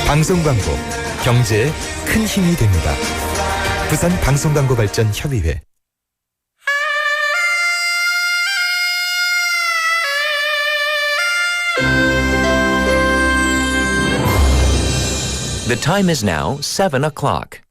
방송 광고, 경제에 큰 힘이 됩니다. 부산 방송광고발전협의회. The time is now 7 o'clock.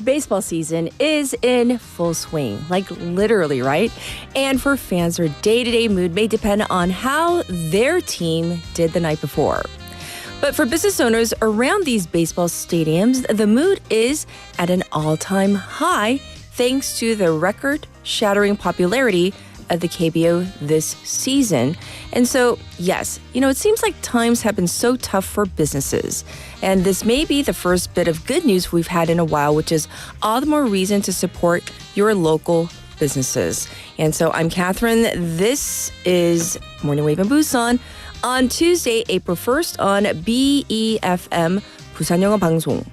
Baseball season is in full swing, like literally, right? And for fans, their day-to-day mood may depend on how their team did the night before. But for business owners around these baseball stadiums, the mood is at an all-time high thanks to the record-shattering popularity of the KBO this season. And so, yes, it seems like times have been so tough for businesses. And this may be the first bit of good news we've had in a while, which is all the more reason to support your local businesses. And so I'm Catherine. This is Morning Wave in Busan on Tuesday, April 1st on BEFM, 부산영어방송.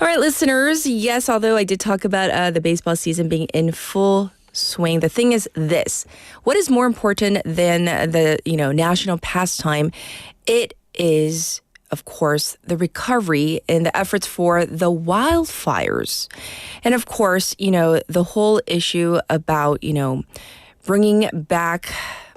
All right, listeners. Yes, although I did talk about the baseball season being in full swing, the thing is this. What is more important than the, national pastime? It is, of course, the recovery and the efforts for the wildfires. And of course, the whole issue about, bringing back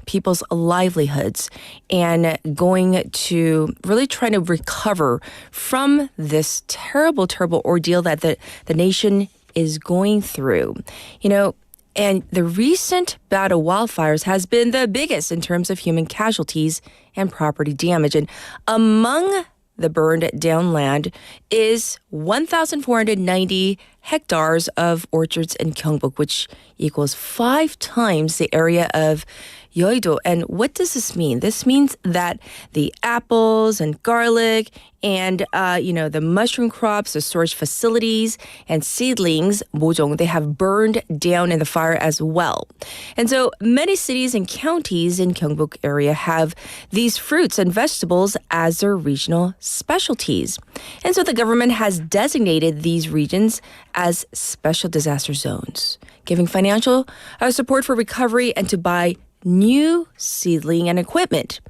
people's livelihoods and going to really trying to recover from this terrible, terrible ordeal that the nation is going through. And the recent bout of wildfires has been the biggest in terms of human casualties and property damage. And among the burned down land is 1,490 hectares of orchards in Gyeongbok, which equals 5 times the area of Yeouido. And what does this mean? This means that the apples and garlic and, the mushroom crops, the storage facilities and seedlings, mojong, they have burned down in the fire as well. And so many cities and counties in Gyeongbok area have these fruits and vegetables as their regional specialties. And so the government has designated these regions as special disaster zones, giving financial support for recovery and to buy new seedling and equipment.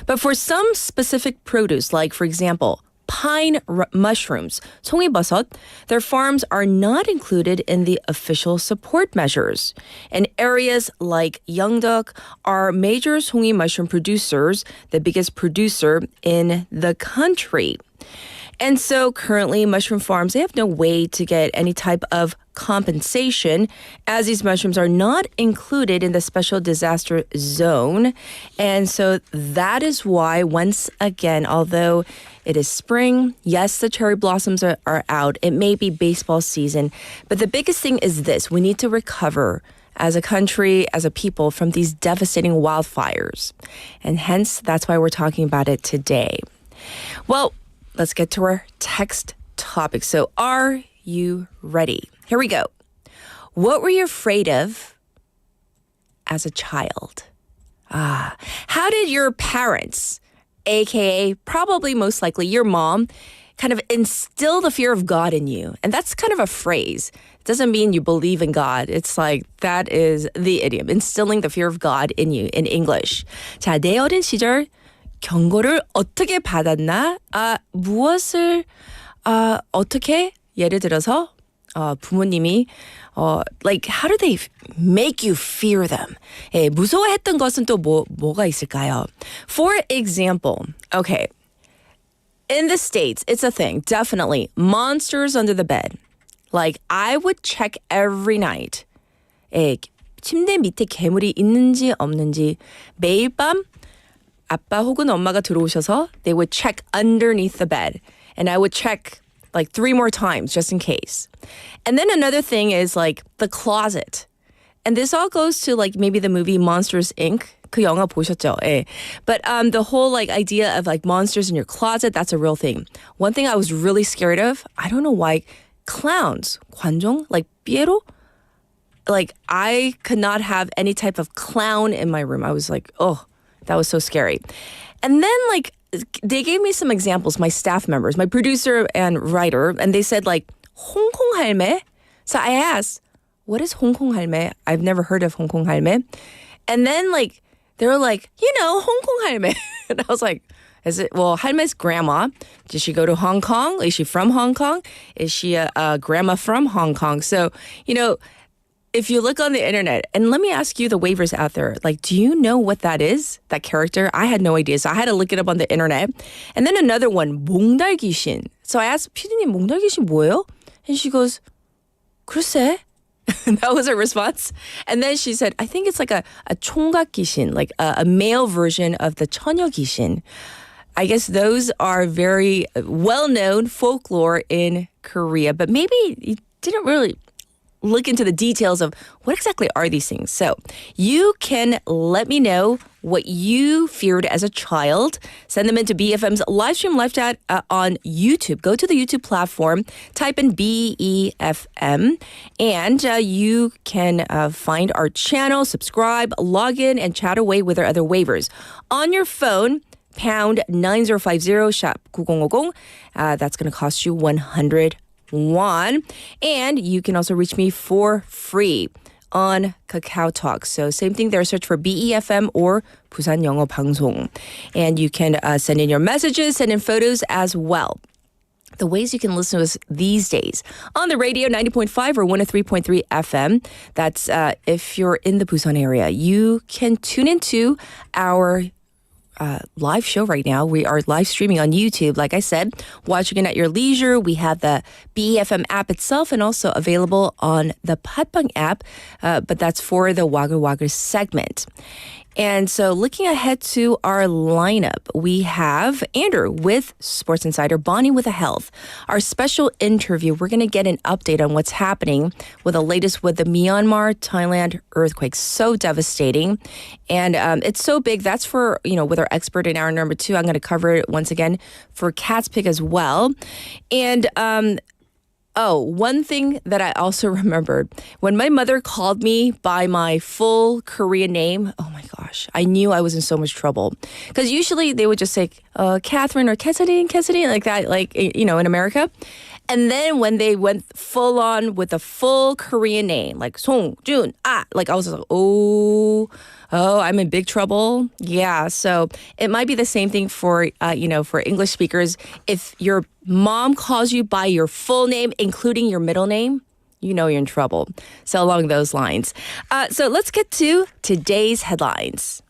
But for some specific produce, like, for example, pine mushrooms, 송이버섯, their farms are not included in the official support measures. And areas like Yeongdeok are major 송이 mushroom producers, the biggest producer in the country. And so currently mushroom farms, they have no way to get any type of compensation as these mushrooms are not included in the special disaster zone. And so that is why, once again, although it is spring, yes, the cherry blossoms are out, it may be baseball season, but the biggest thing is this: we need to recover as a country, as a people, from these devastating wildfires. And hence, that's why we're talking about it today. Well, let's get to our text topic. So are you ready? Here we go. What were you afraid of as a child? How did your parents, aka probably most likely your mom, kind of instill the fear of God in you? And that's kind of a phrase. It doesn't mean you believe in God. It's like that is the idiom, instilling the fear of God in you in English. 자, 내 어린 시절 경고를 어떻게 받았나? 무엇을 어떻게? 예를 들어서 부모님이 like how do they make you fear them? 예, 무서워했던 것은 또 뭐가 있을까요? For example, okay, in the States, it's a thing, definitely. Monsters under the bed. Like, I would check every night. 예, 침대 밑에 괴물이 있는지 없는지 매일 밤 아빠 혹은 엄마가 들어오셔서 they would check underneath the bed. And I would check like 3 more times just in case. And then another thing is like the closet. And this all goes to like maybe the movie Monsters Inc. 그 영화 보셨죠? 예. But the whole like idea of like monsters in your closet, that's a real thing. One thing I was really scared of, I don't know why, clowns, 관종, like Piero. Like I could not have any type of clown in my room. I was like, oh, that was so scary. And then like they gave me some examples, my staff members, my producer and writer, and they said like 홍콩 할매. So I asked, what is 홍콩 할매? I've never heard of 홍콩 할매. And then like they were like, 홍콩 할매. And I was like, is it, well, 할매's grandma. Did she go to Hong Kong? Is she from Hong Kong? Is she a grandma from Hong Kong? So, if you look on the internet, and let me ask you, the waivers out there, like, do you know what that is? That character? I had no idea. So I had to look it up on the internet. And then another one, 몽달귀신. So I asked, 피디님, 몽달귀신 뭐예요? And she goes, 글쎄. That was her response. And then she said, I think it's like a 총각 귀신, like a male version of the 처녀 귀신. I guess those are very well-known folklore in Korea, but maybe you didn't really look into the details of what exactly are these things. So you can let me know what you feared as a child. Send them into BFM's live stream live chat on YouTube. Go to the YouTube platform, type in BEFM, and you can find our channel, subscribe, log in, and chat away with our other waivers. On your phone, pound 9050 샵 9050. That's going to cost you 100 won. And you can also reach me for free on Kakao Talk. So same thing there, search for BEFM or 부산영어방송. And you can send in your messages, send in photos as well. The ways you can listen to us these days on the radio, 90.5 or 103.3 FM. That's if you're in the Busan area. You can tune into our live show right now. We are live streaming on YouTube. Like I said, watching it at your leisure. We have the BFM app itself and also available on the Patbang app, but that's for the 와글와글 segment. And so looking ahead to our lineup, we have Andrew with Sports Insider, Bonnie with the Health. Our special interview, we're going to get an update on what's happening with the latest with the Myanmar-Thailand Earthquake. So devastating. And it's so big. That's for, with our expert in hour number 2. I'm going to cover it once again for Cat's Pick as well. And one thing that I also remembered, when my mother called me by my full Korean name, oh my gosh, I knew I was in so much trouble. Because usually they would just say, Catherine or Cassidy, like that, like, in America. And then when they went full on with a full Korean name, like Song, Jun, like I was like, oh, I'm in big trouble. Yeah, so it might be the same thing for, for English speakers. If your mom calls you by your full name, including your middle name, you're in trouble. So along those lines. So let's get to today's headlines.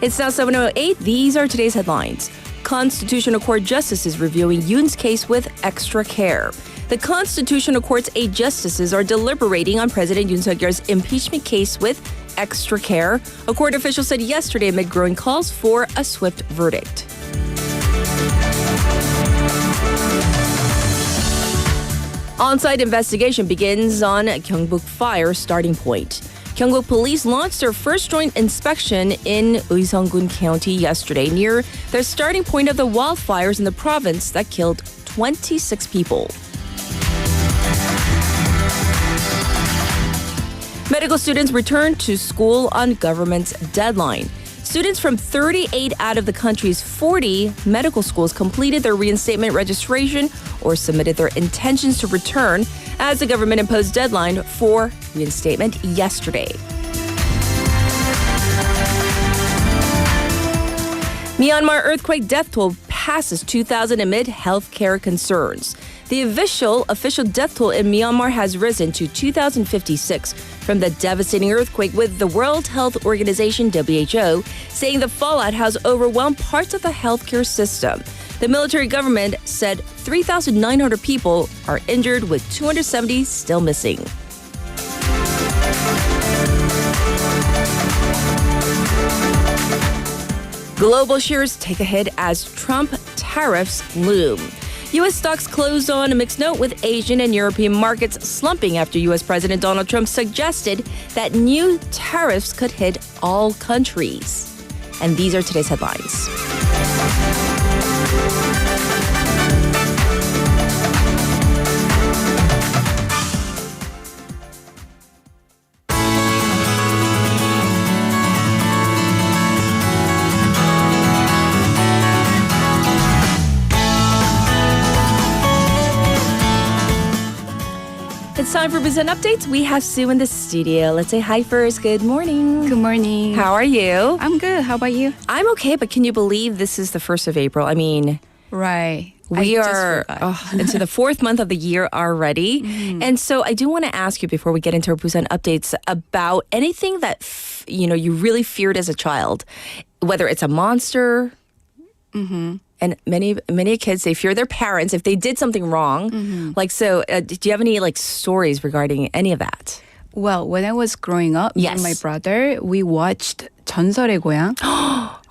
It's now 7:08. These are today's headlines. Constitutional Court justices reviewing Yoon's case with extra care. The Constitutional Court's 8 justices are deliberating on President Yoon Suk-yeol's impeachment case with extra care, a court official said yesterday amid growing calls for a swift verdict. On-site investigation begins on Gyeongbuk fire starting point. Gyeongbuk police launched their first joint inspection in Uiseong-gun County yesterday near the starting point of the wildfires in the province that killed 26 people. Medical students returned to school on government's deadline. Students from 38 out of the country's 40 medical schools completed their reinstatement registration or submitted their intentions to return as the government imposed deadline for reinstatement yesterday. Myanmar earthquake death toll passes 2,000 amid healthcare concerns. The official death toll in Myanmar has risen to 2,056 from the devastating earthquake, with the World Health Organization, WHO, saying the fallout has overwhelmed parts of the healthcare system. The military government said 3,900 people are injured, with 270 still missing. Global shares take a hit as Trump tariffs loom. U.S. stocks closed on a mixed note with Asian and European markets slumping after U.S. President Donald Trump suggested that new tariffs could hit all countries. And these are today's headlines. It's time for Busan Updates. We have Sue in the studio. Let's say hi first. Good morning. Good morning. How are you? I'm good. How about you? I'm okay, but can you believe this is the 1st of April? I mean, Right. we I just are forgot. into the 4th month of the year already. And so I do want to ask you before we get into our Busan Updates about anything that, you really feared as a child, whether it's a monster. And many kids, they fear their parents if they did something wrong. Like, so do you have any stories regarding any of that? Well, when I was growing up, me Yes. and my brother, we watched 전설의 고향.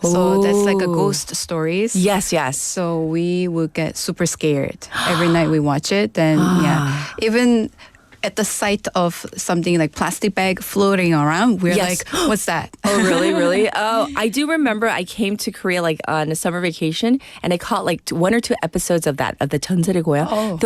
So that's like a ghost stories. Yes, yes. So we would get super scared every night we watch it. Then even at the sight of something like plastic bag floating around, we're Yes. like, what's that? Oh, really, really? Oh, I do remember I came to Korea on a summer vacation and I caught 1 or 2 episodes of that, of the 전설의 고향. Oh.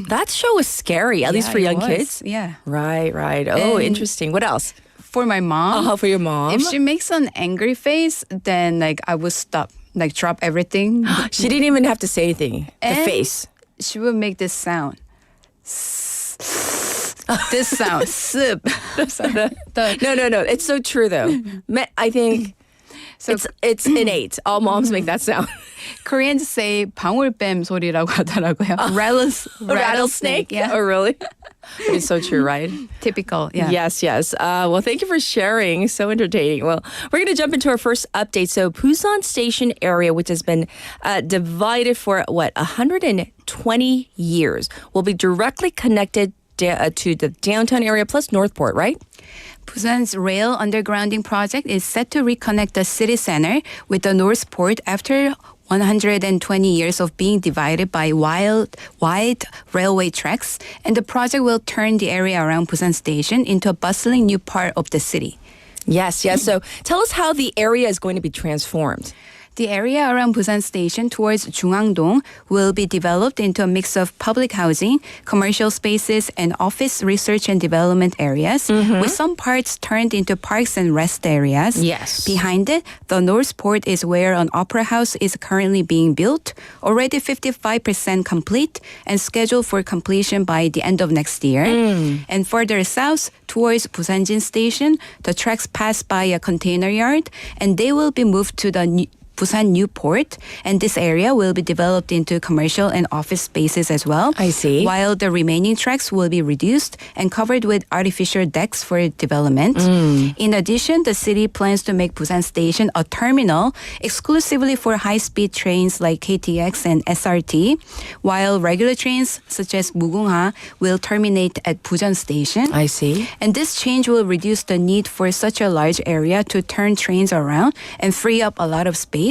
That show was scary, at least for it young was. kids. Yeah. Right, right. Oh, And- interesting. What else? For my mom, For your mom? if she makes an angry face, then I would stop, drop everything. She didn't even have to say anything. The And- face. She would make this sound. This sound. Sip. No. It's so true, though. I think So it's innate. All moms make that sound. Koreans say 방울뱀 소리라고 하더라고요. rattlesnake. Yeah. Oh, really? It's so true, right? Typical. Yeah. Yes, yes. Well, thank you for sharing. So entertaining. Well, we're going to jump into our first update. So Busan Station area, which has been divided for, 120 years, will be directly connected to the downtown area plus Northport, right? Busan's rail undergrounding project is set to reconnect the city center with the North Port after 120 years of being divided by wide railway tracks, and the project will turn the area around Busan Station into a bustling new part of the city. Yes, yes. So tell us how the area is going to be transformed. The area around Busan Station towards Jungangdong will be developed into a mix of public housing, commercial spaces, and office research and development areas, with some parts turned into parks and rest areas. Yes. Behind it, the North Port is where an opera house is currently being built, already 55% complete and scheduled for completion by the end of next year. And further south, towards Busanjin Station, the tracks pass by a container yard, and they will be moved to the Busan New Port, and this area will be developed into commercial and office spaces as well. I see. While the remaining tracks will be reduced and covered with artificial decks for development. In addition, the city plans to make Busan Station a terminal exclusively for high-speed trains like KTX and SRT, while regular trains such as Mugunga will terminate at Busan Station. I see. And this change will reduce the need for such a large area to turn trains around and free up a lot of space,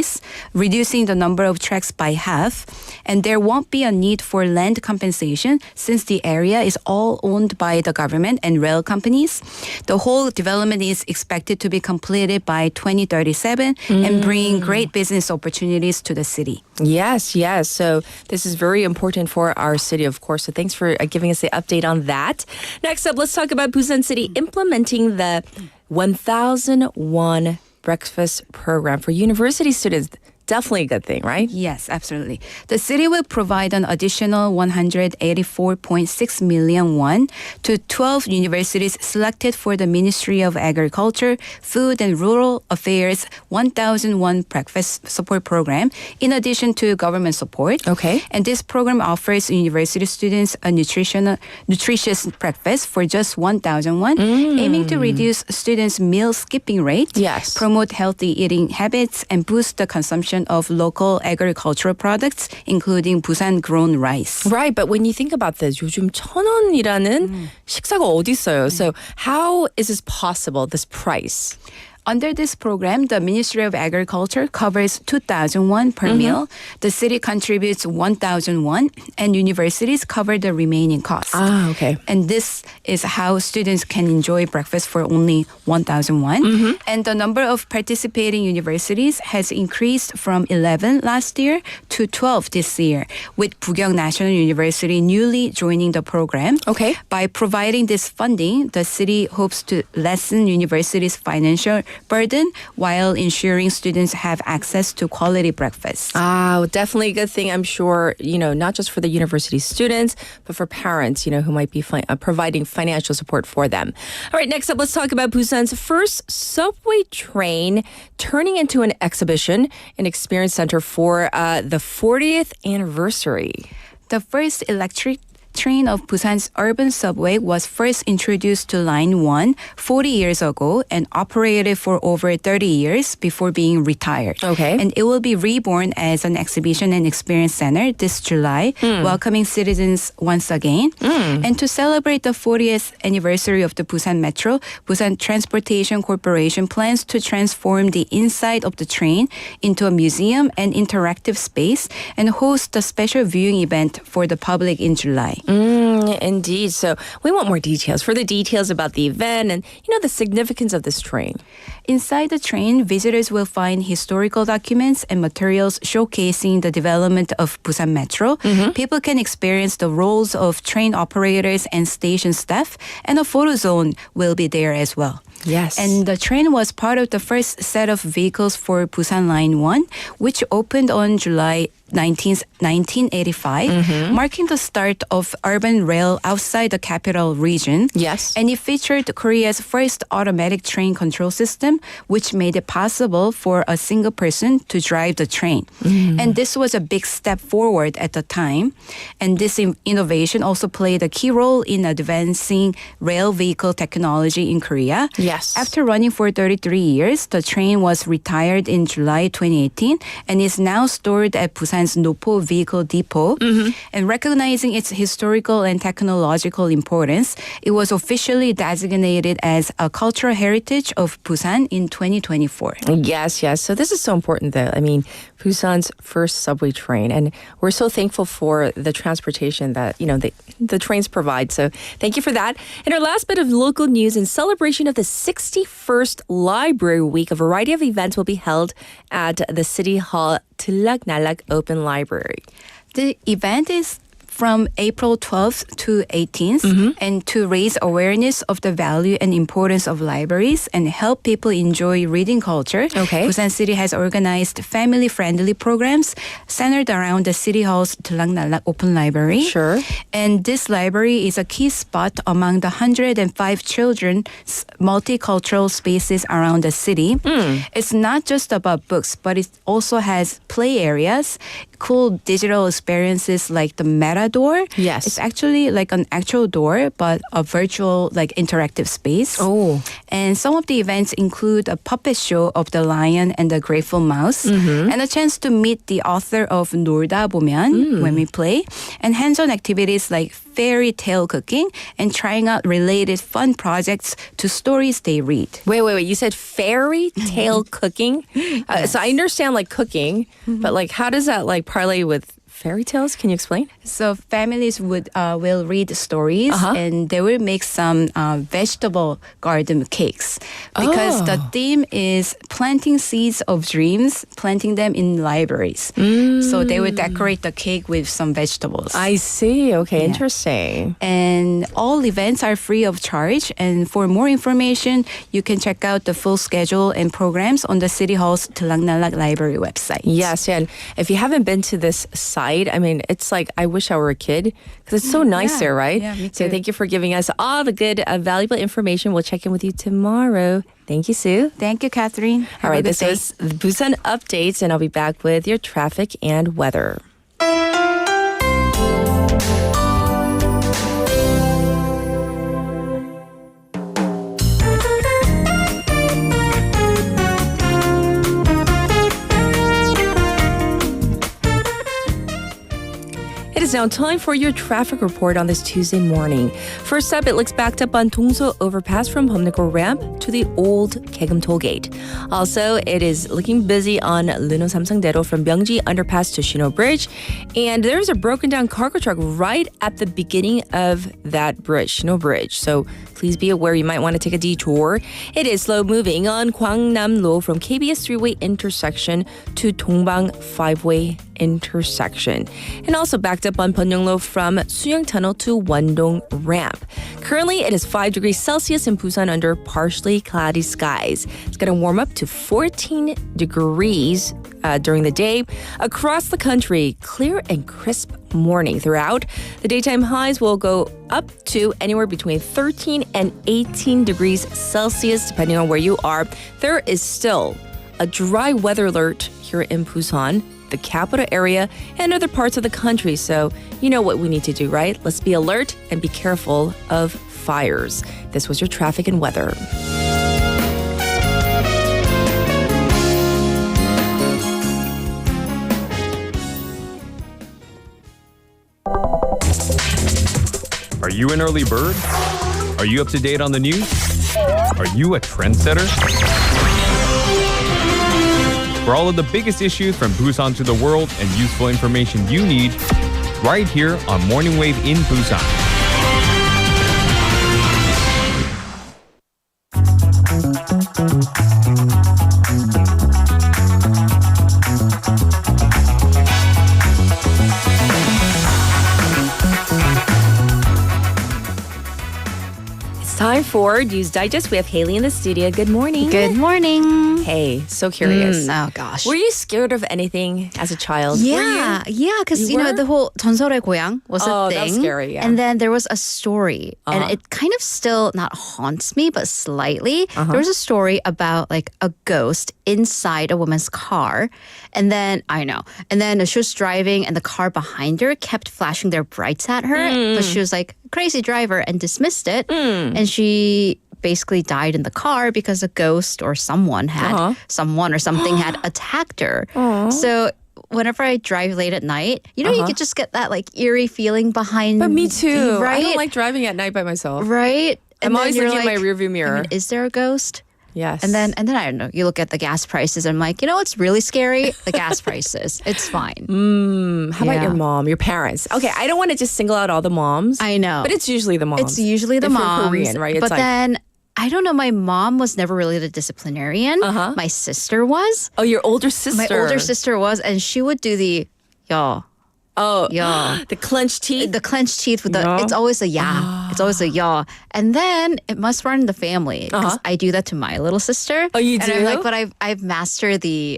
reducing the number of tracks by half. And there won't be a need for land compensation since the area is all owned by the government and rail companies. The whole development is expected to be completed by 2037 and bring great business opportunities to the city. Yes, yes. So this is very important for our city, of course. So thanks for giving us the update on that. Next up, let's talk about Busan City implementing the 1,001 breakfast program for university students. Definitely a good thing, right? Yes, absolutely. The city will provide an additional 184.6 million won to 12 universities selected for the Ministry of Agriculture, Food and Rural Affairs 1,001 breakfast support program, in addition to government support. Okay. And this program offers university students a nutritious breakfast for just 1,000 won, aiming to reduce students' meal skipping rate, Yes. promote healthy eating habits, and boost the consumption of local agricultural products, including Busan-grown rice. Right, but when you think about this, 요즘 1,000원이라는 식사가 어디 있어요? So how is this possible, this price? Under this program, the Ministry of Agriculture covers 2,000 won per meal. The city contributes 1,000 won, and universities cover the remaining cost. Ah, okay. And this is how students can enjoy breakfast for only 1,000 won. And the number of participating universities has increased from 11 last year to 12 this year, with Bukyong National University newly joining the program. Okay. By providing this funding, the city hopes to lessen universities' financial burden while ensuring students have access to quality breakfast. Ah, definitely a good thing, I'm sure, not just for the university students, but for parents, who might be providing financial support for them. All right, next up, let's talk about Busan's first subway train turning into an exhibition and experience center for the 40th anniversary. The first electric train of Busan's urban subway was first introduced to Line 1 40 years ago and operated for over 30 years before being retired. Okay. And it will be reborn as an exhibition and experience center this July, welcoming citizens once again. And to celebrate the 40th anniversary of the Busan Metro, Busan Transportation Corporation plans to transform the inside of the train into a museum and interactive space and host a special viewing event for the public in July. Indeed. So we want more details. For the details about the event and, the significance of this train. Inside the train, visitors will find historical documents and materials showcasing the development of Busan Metro. People can experience the roles of train operators and station staff, and a photo zone will be there as well. Yes. And the train was part of the first set of vehicles for Busan Line 1, which opened on July 1985, marking the start of urban rail outside the capital region. Yes. And it featured Korea's first automatic train control system, which made it possible for a single person to drive the train. And this was a big step forward at the time. And this innovation also played a key role in advancing rail vehicle technology in Korea. Yes. After running for 33 years, the train was retired in July 2018 and is now stored at Busan's Nopo Vehicle Depot. And recognizing its historical and technological importance, it was officially designated as a cultural heritage of Busan in 2024. Yes. So this is so important, though. I mean, Busan's first subway train. And we're so thankful for the transportation that, the trains provide. So thank you for that. And our last bit of local news, in celebration of the 61st Library Week, a variety of events will be held at the City Hall 들락날락 Open Library. The event is from April 12th to 18th, and to raise awareness of the value and importance of libraries and help people enjoy reading culture. Okay. Busan City has organized family-friendly programs centered around the City Hall's 들락날락 Open Library. Sure. And this library is a key spot among the 105 children's multicultural spaces around the city. It's not just about books, but it also has play areas, cool digital experiences like the Meta Door. Yes. It's actually like an actual door, but a virtual interactive space. Oh. And some of the events include a puppet show of the lion and the grateful mouse, and a chance to meet the author of 놀다 보면 when we play, and hands-on activities like fairy tale cooking and trying out related fun projects to stories they read. Wait. You said fairy tale cooking? So I understand cooking, but how does that parlay with fairy tales? Can you explain? So families will read stories and they will make some vegetable garden cakes because the theme is planting seeds of dreams, planting them in libraries. So they will decorate the cake with some vegetables. I see. Okay, interesting. And all events are free of charge. And for more information, you can check out the full schedule and programs on the City Hall's 들락날락 Library website. Yes, and if you haven't been to this site, I mean, it's I wish I were a kid because it's so nice there, right? Yeah, me So too. thank you for giving us all the good, valuable information. We'll check in with you tomorrow. Thank you, Sue. Thank you, Catherine. All right, this day. is Busan Updates, and I'll be back with your traffic and weather. It It is now time for your traffic report on this Tuesday morning. First up, it looks backed up on Dongso Overpass from Bomniko Ramp to the old Kaegum Tollgate. Also, it is looking busy on Luno Samsangdaedo from Myeongji Underpass to Shino Bridge. And there's a broken down cargo truck right at the beginning of that bridge, Shino Bridge. So please be aware you might want to take a detour. It is slow moving on Gwangnam-lo from KBS 3-way intersection to Dongbang 5-way intersection. And also backed up on Pyeonglo from Suyang Tunnel to Wondong Ramp. Currently, it is 5 degrees Celsius in Busan under partially cloudy skies. It's going to warm up to 14 degrees during the day. Across the country, clear and crisp morning throughout. The daytime highs will go up to anywhere between 13 and 18 degrees Celsius, depending on where you are. There is still a dry weather alert here in Busan, the capital area, and other parts of the country. So you know what we need to do, right? Let's be alert and be careful of fires. This was your traffic and weather. Are you an early bird? Are you up to date on the news? Are you a trendsetter? For all of the biggest issues from Busan to the world and useful information you need, right here on Morning Wave in Busan. Time for News Digest. We have Haley in the studio. Good morning. Good morning. Hey, so curious. Oh gosh. Were you scared of anything as a child? Yeah, because You you know were? the whole 전설의 고향 was Oh, a thing. that's scary, yeah. And then there was a story, Uh-huh. and it kind of still not haunts me, but slightly. There was a story about like a ghost inside a woman's car, and then she was driving, and the car behind her kept flashing their brights at her, but she was like crazy driver and dismissed it, and she basically died in the car because a ghost or someone or something had attacked her. So whenever I drive late at night, you could just get that like eerie feeling behind. But me too. right? I don't like driving at night by myself. Right? I'm And then always you're looking in like, my rearview mirror. is there a ghost? Yes. And then I don't know, you look at the gas prices and I'm like, you know what's really scary? The gas prices. It's fine. How about Yeah. your mom, your parents? Okay, I don't want to just single out all the moms. I know. But it's usually the moms. It's usually the If you're moms. Korean, right? It's But like, then I don't know, my mom was never really the disciplinarian. My sister was. oh, your older sister. My older sister was, and she would do the yaw. Oh, Yeah. the clenched teeth. The clenched teeth with the Yeah. it's always a yeah. It's always a yaw. And then it must run in the family. 'Cause I do that to my little sister. Oh, you and do? I'm like, but I've mastered the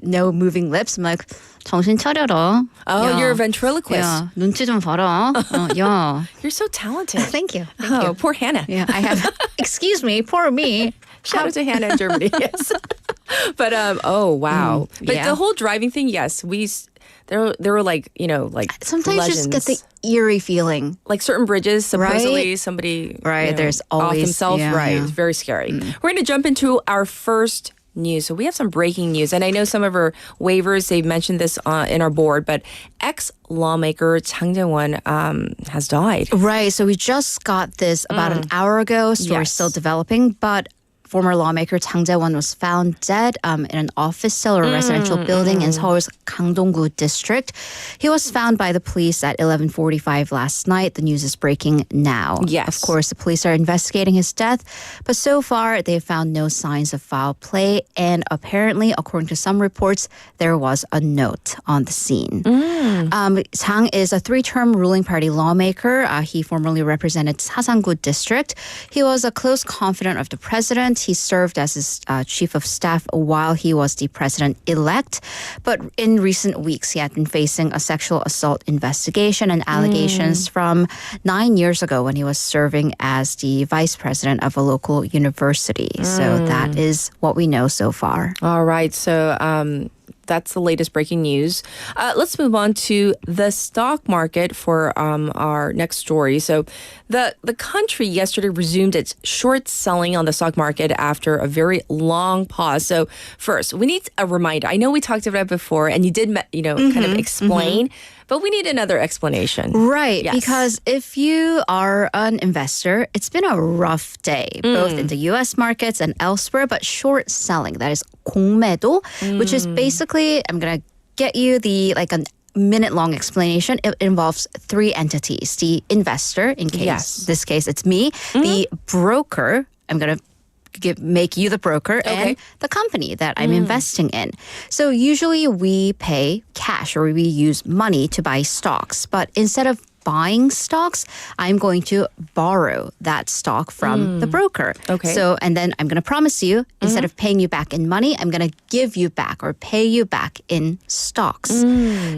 no moving lips. I'm like, 정신 차려라. oh, 야. you're a ventriloquist. Yeah. 눈치 좀 봐라. 야. You're so talented. Thank you. Thank Oh, you. poor Hannah. Yeah, I have. Excuse me, poor me. Shout out to Hannah in Germany. Yes. But oh wow. But yeah. the whole driving thing, yes, there were like Sometimes you just get the legends. eerie feeling. Like certain bridges, supposedly Right? somebody Right, there's off always- himself. yeah, right, yeah. it's very scary. We're going to jump into our first news. So we have some breaking news, and I know some of our waivers they've mentioned this in our board, but ex-lawmaker Chang Jae-won has died. Right. So we just got this about an hour ago. Story's Yes. still developing, but former lawmaker Chang Jae-won was found dead in an office cell or residential building in Seoul's Gangdong-gu district. He was found by the police at 11:45 last night. The news is breaking now. Yes. Of course, the police are investigating his death, but so far they've found no signs of foul play. And apparently, according to some reports, there was a note on the scene. Chang is a 3-term ruling party lawmaker. He formerly represented Sasan-gu district. He was a close confidant of the president. He served as his chief of staff while he was the president-elect. But in recent weeks, he had been facing a sexual assault investigation and allegations from 9 years ago when he was serving as the vice president of a local university. So that is what we know so far. All right, so that's the latest breaking news. Let's move on to the stock market for our next story. So the country yesterday resumed its short selling on the stock market after a very long pause. So first, we need a reminder. I know we talked about it before, and you did kind of explain. But we need another explanation. Right, Yes. because if you are an investor, it's been a rough day, both in the U.S. markets and elsewhere, but short selling, that is 공매도, which is basically, I'm going to get you a minute-long explanation. It involves three entities. The investor, in this case it's me, the broker, I'm going to make you the broker, and the company that I'm investing in. So usually we pay cash or we use money to buy stocks. But instead of buying stocks, I'm going to borrow that stock from the broker. Okay. So, and then I'm going to promise you, instead of paying you back in money, I'm going to give you back or pay you back in stocks.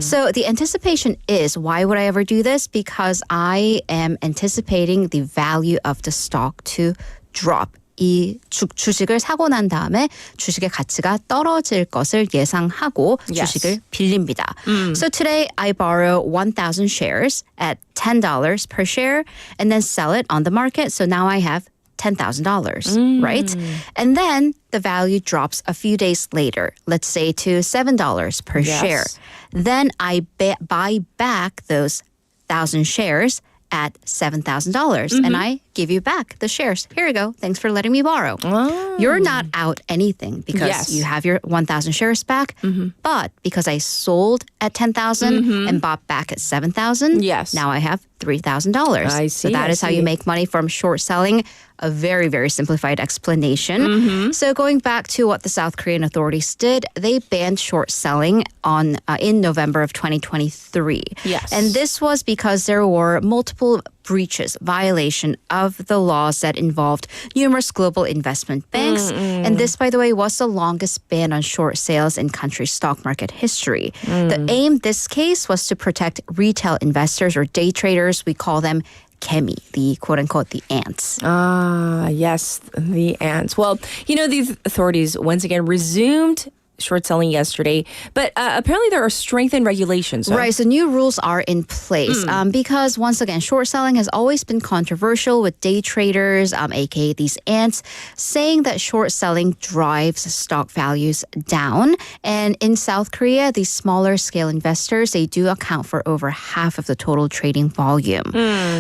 So the anticipation is, why would I ever do this? Because I am anticipating the value of the stock to drop. 이 주식을 사고 난 다음에 주식의 가치가 떨어질 것을 예상하고 주식을 빌립니다. So today I borrow 1,000 shares at $10 per share and then sell it on the market. So now I have $10,000, right? And then the value drops a few days later, let's say to $7 per share. Then I buy back those 1,000 shares at $7,000 and I give you back the shares. Here you go. Thanks for letting me borrow. You're not out anything because you have your 1,000 shares back. But because I sold at 10,000 and bought back at 7,000, now I have $3,000. I see. So that is how you make money from short selling. A very, very simplified explanation. So going back to what the South Korean authorities did, they banned short selling in November of 2023. Yes. And this was because there were multiple breaches, violation of the laws that involved numerous global investment banks. And this, by the way, was the longest ban on short sales in country stock market history. The aim this case was to protect retail investors or day traders. We call them 개미, the quote-unquote the ants. Ah, yes, the ants. Well, these authorities once again resumed short selling yesterday, but apparently there are strengthened regulations. Huh? Right, so new rules are in place because once again, short selling has always been controversial with day traders, aka these ants, saying that short selling drives stock values down. And in South Korea, these smaller scale investors, they do account for over half of the total trading volume.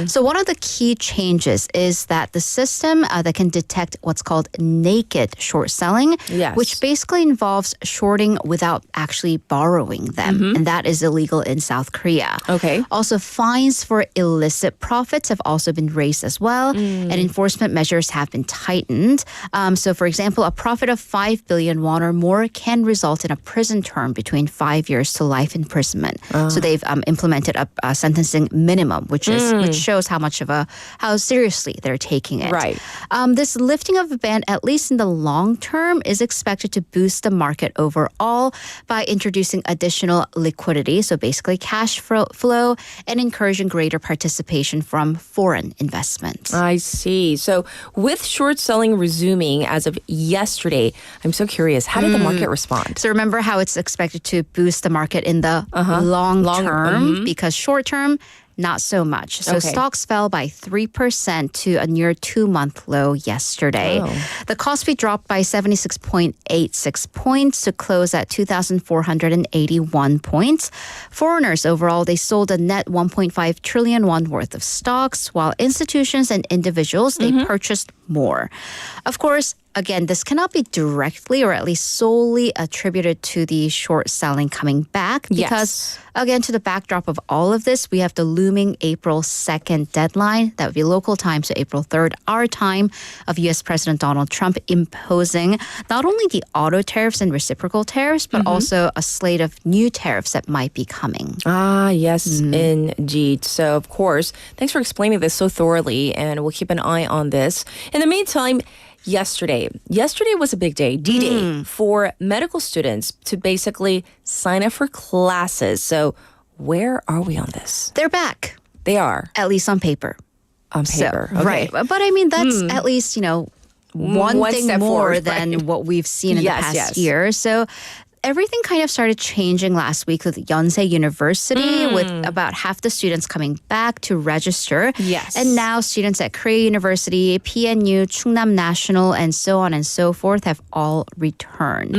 So one of the key changes is that the system that can detect what's called naked short selling, which basically involves shorting without actually borrowing them. And that is illegal in South Korea. Okay. Also, fines for illicit profits have also been raised as well. And enforcement measures have been tightened. So, for example, a profit of 5 billion won or more can result in a prison term between 5 years to life imprisonment. So they've implemented a sentencing minimum, which shows how seriously they're taking it. Right. This lifting of the ban, at least in the long term, is expected to boost the market overall by introducing additional liquidity, so basically cash flow, and encouraging greater participation from foreign investment. I see. So with short selling resuming as of yesterday, I'm so curious, how did the market respond? So remember how it's expected to boost the market in the long term because short term, not so much. So stocks fell by 3% to a near 2-month low yesterday. The Kospi dropped by 76.86 points to close at 2,481 points. Foreigners overall, they sold a net 1.5 trillion won worth of stocks, while institutions and individuals, they purchased more. Of course, again, this cannot be directly or at least solely attributed to the short selling coming back because, again, to the backdrop of all of this, we have the looming April 2nd deadline. That would be local time, so April 3rd, our time, of U.S. President Donald Trump imposing not only the auto tariffs and reciprocal tariffs, but also a slate of new tariffs that might be coming. Ah, yes, indeed. So, of course, thanks for explaining this so thoroughly, and we'll keep an eye on this. In the meantime, Yesterday was a big day, D-Day, for medical students to basically sign up for classes. So where are we on this? They're back. They are. At least on paper. On paper, So, okay. Right. But I mean, that's at least, one thing step more forward, than right. what we've seen in the past year. So everything kind of started changing last week with Yonsei University, with about half the students coming back to register. Yes. And now students at Korea University, PNU, Chungnam National, and so on and so forth have all returned.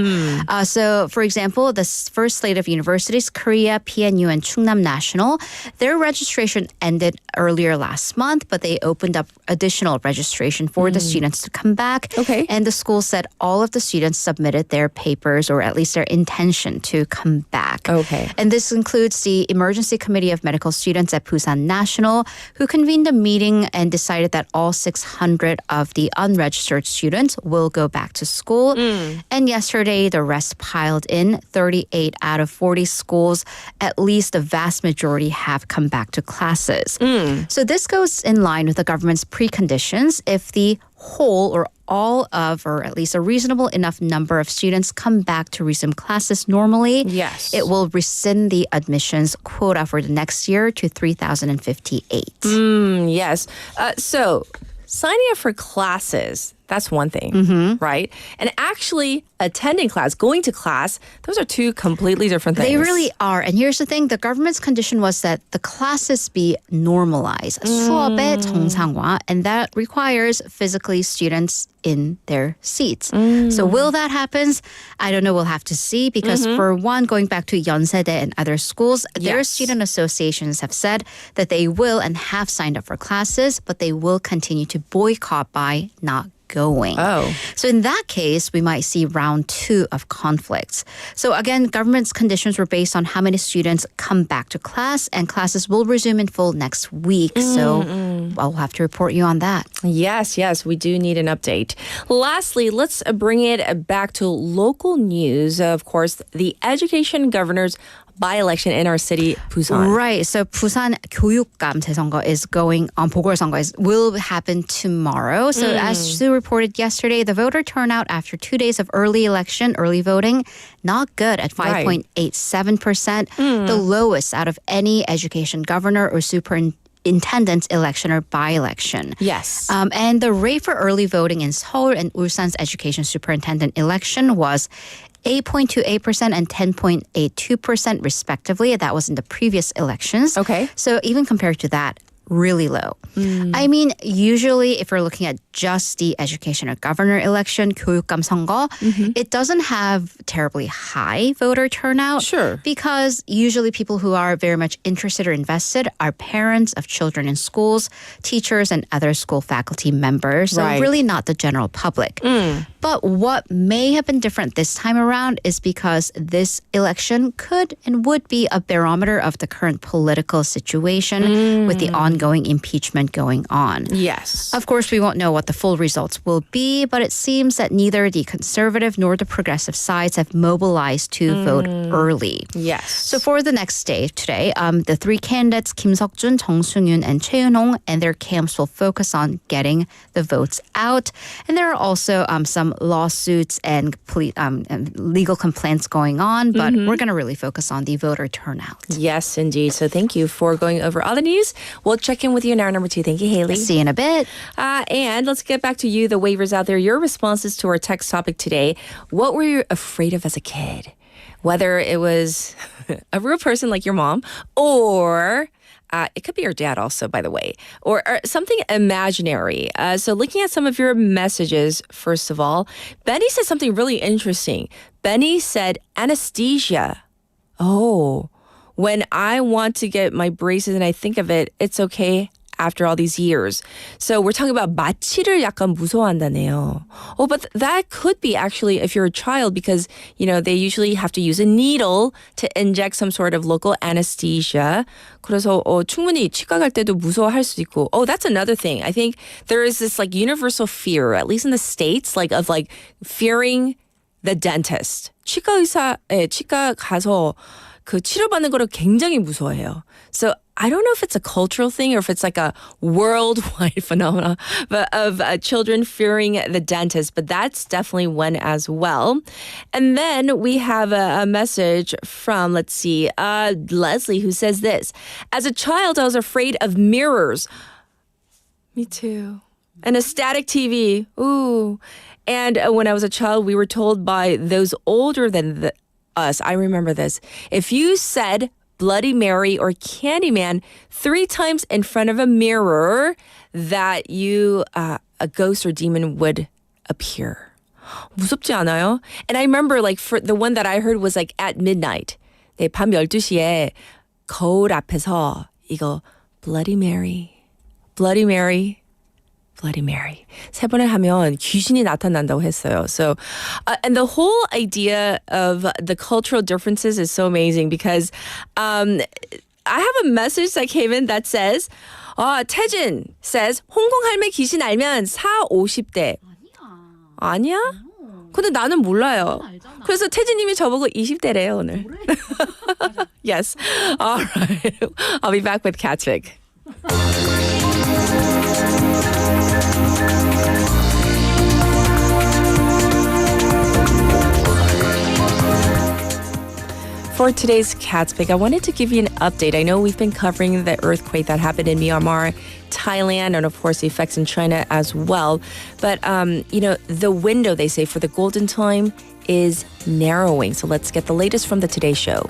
So, for example, the first slate of universities, Korea, PNU, and Chungnam National, their registration ended earlier last month, but they opened up additional registration for the students to come back. Okay. And the school said all of the students submitted their papers, or at least their intention to come back. Okay. And this includes the Emergency Committee of Medical Students at Busan National, who convened a meeting and decided that all 600 of the unregistered students will go back to school. And yesterday, the rest piled in. 38 out of 40 schools, at least the vast majority, have come back to classes. So this goes in line with the government's preconditions. If the whole or all of, or at least a reasonable enough number of students come back to resume classes normally, Yes. it will rescind the admissions quota for the next year to 3,058. Yes. So signing up for classes, that's one thing, right? And actually attending class, going to class, those are two completely different things. They really are. And here's the thing. The government's condition was that the classes be normalized. 수업의 정상화. And that requires physically students in their seats. So will that happen? I don't know. We'll have to see. Because for one, going back to Yonsei and other schools, their Yes. student associations have said that they will and have signed up for classes, but they will continue to boycott by not going. Oh. So in that case, we might see round 2 of conflicts. So again, government's conditions were based on how many students come back to class, and classes will resume in full next week. So I'll have to report you on that. Yes, we do need an update. Lastly, let's bring it back to local news. Of course, the education governor's by-election in our city, Busan. Right. So Busan 교육감 재선거 is going on. 보궐선거 will happen tomorrow. So as Sue reported yesterday, the voter turnout after 2 days of early voting, not good at 5.87%, the lowest out of any education governor or superintendent's election or by-election. Yes. And the rate for early voting in Seoul and Ulsan's education superintendent election was 8.28% and 10.82% respectively. That was in the previous elections. Okay. So even compared to that, really low. I mean, usually if we're looking at just the education or governor election, 교육감 선거, it doesn't have terribly high voter turnout. Sure. Because usually people who are very much interested or invested are parents of children in schools, teachers, and other school faculty members. So Right. really not the general public. But what may have been different this time around is because this election could and would be a barometer of the current political situation with the ongoing impeachment going on. Yes. Of course, we won't know what the full results will be, but it seems that neither the conservative nor the progressive sides have mobilized to vote early. Yes. So for the next day today, the three candidates, Kim Seok-jun, Jung Sung-yoon, and Choi Eun-hong, and their camps will focus on getting the votes out. And there are also some lawsuits and legal complaints going on, but we're going to really focus on the voter turnout. Yes, indeed. So thank you for going over all the news. We'll check in with you in hour number 2. Thank you, Haley. See you in a bit. And let's get back to you, the waivers out there. Your responses to our text topic today. What were you afraid of as a kid? Whether it was a real person like your mom, or it could be your dad also, by the way, or something imaginary. So looking at some of your messages, first of all, Benny said something really interesting. Benny said anesthesia. Oh, when I want to get my braces and I think of it, it's okay after all these years. So we're talking about 마취를 약간 무서워한다네요. Oh, but that could be actually if you're a child, because, you know, they usually have to use a needle to inject some sort of local anesthesia. 그래서 충분히 치과 갈 때도 무서워할 수 있고. Oh, that's another thing. I think there is this like universal fear, at least in the States, like of like fearing the dentist. 치과 가서 그 치료받는 거를 굉장히 무서워해요. So I don't know if it's a cultural thing or if it's like a worldwide phenomenon of children fearing the dentist, but that's definitely one as well. And then we have a message from, let's see, Leslie, who says this. As a child, I was afraid of mirrors. Me too. And a static TV. Ooh. And when I was a child, we were told by those older than us, I remember this. If you said Bloody Mary or Candyman 3 times in front of a mirror, that you, a ghost or demon would appear. 무섭지 않아요? And I remember like for the one that I heard was like at midnight. 네, 밤 12시에 거울 앞에서 이거 Bloody Mary, Bloody Mary, Bloody Mary. 3번을 하면 귀신이 나타난다고 했어요. So, and the whole idea of the cultural differences is so amazing because I have a message that came in that says, 태진 says, 홍콩 할매 귀신 알면 40, 50대. 아니야? 근데 나는 몰라요. 그래서 태진님이 저보고 20대래요, 오늘. Yes. All right. I'll be back with Catspick. For today's Catspick, I wanted to give you an update. I know we've been covering the earthquake that happened in Myanmar, Thailand, and of course the effects in China as well. But, the window, they say, for the golden time is narrowing. So let's get the latest from the Today Show.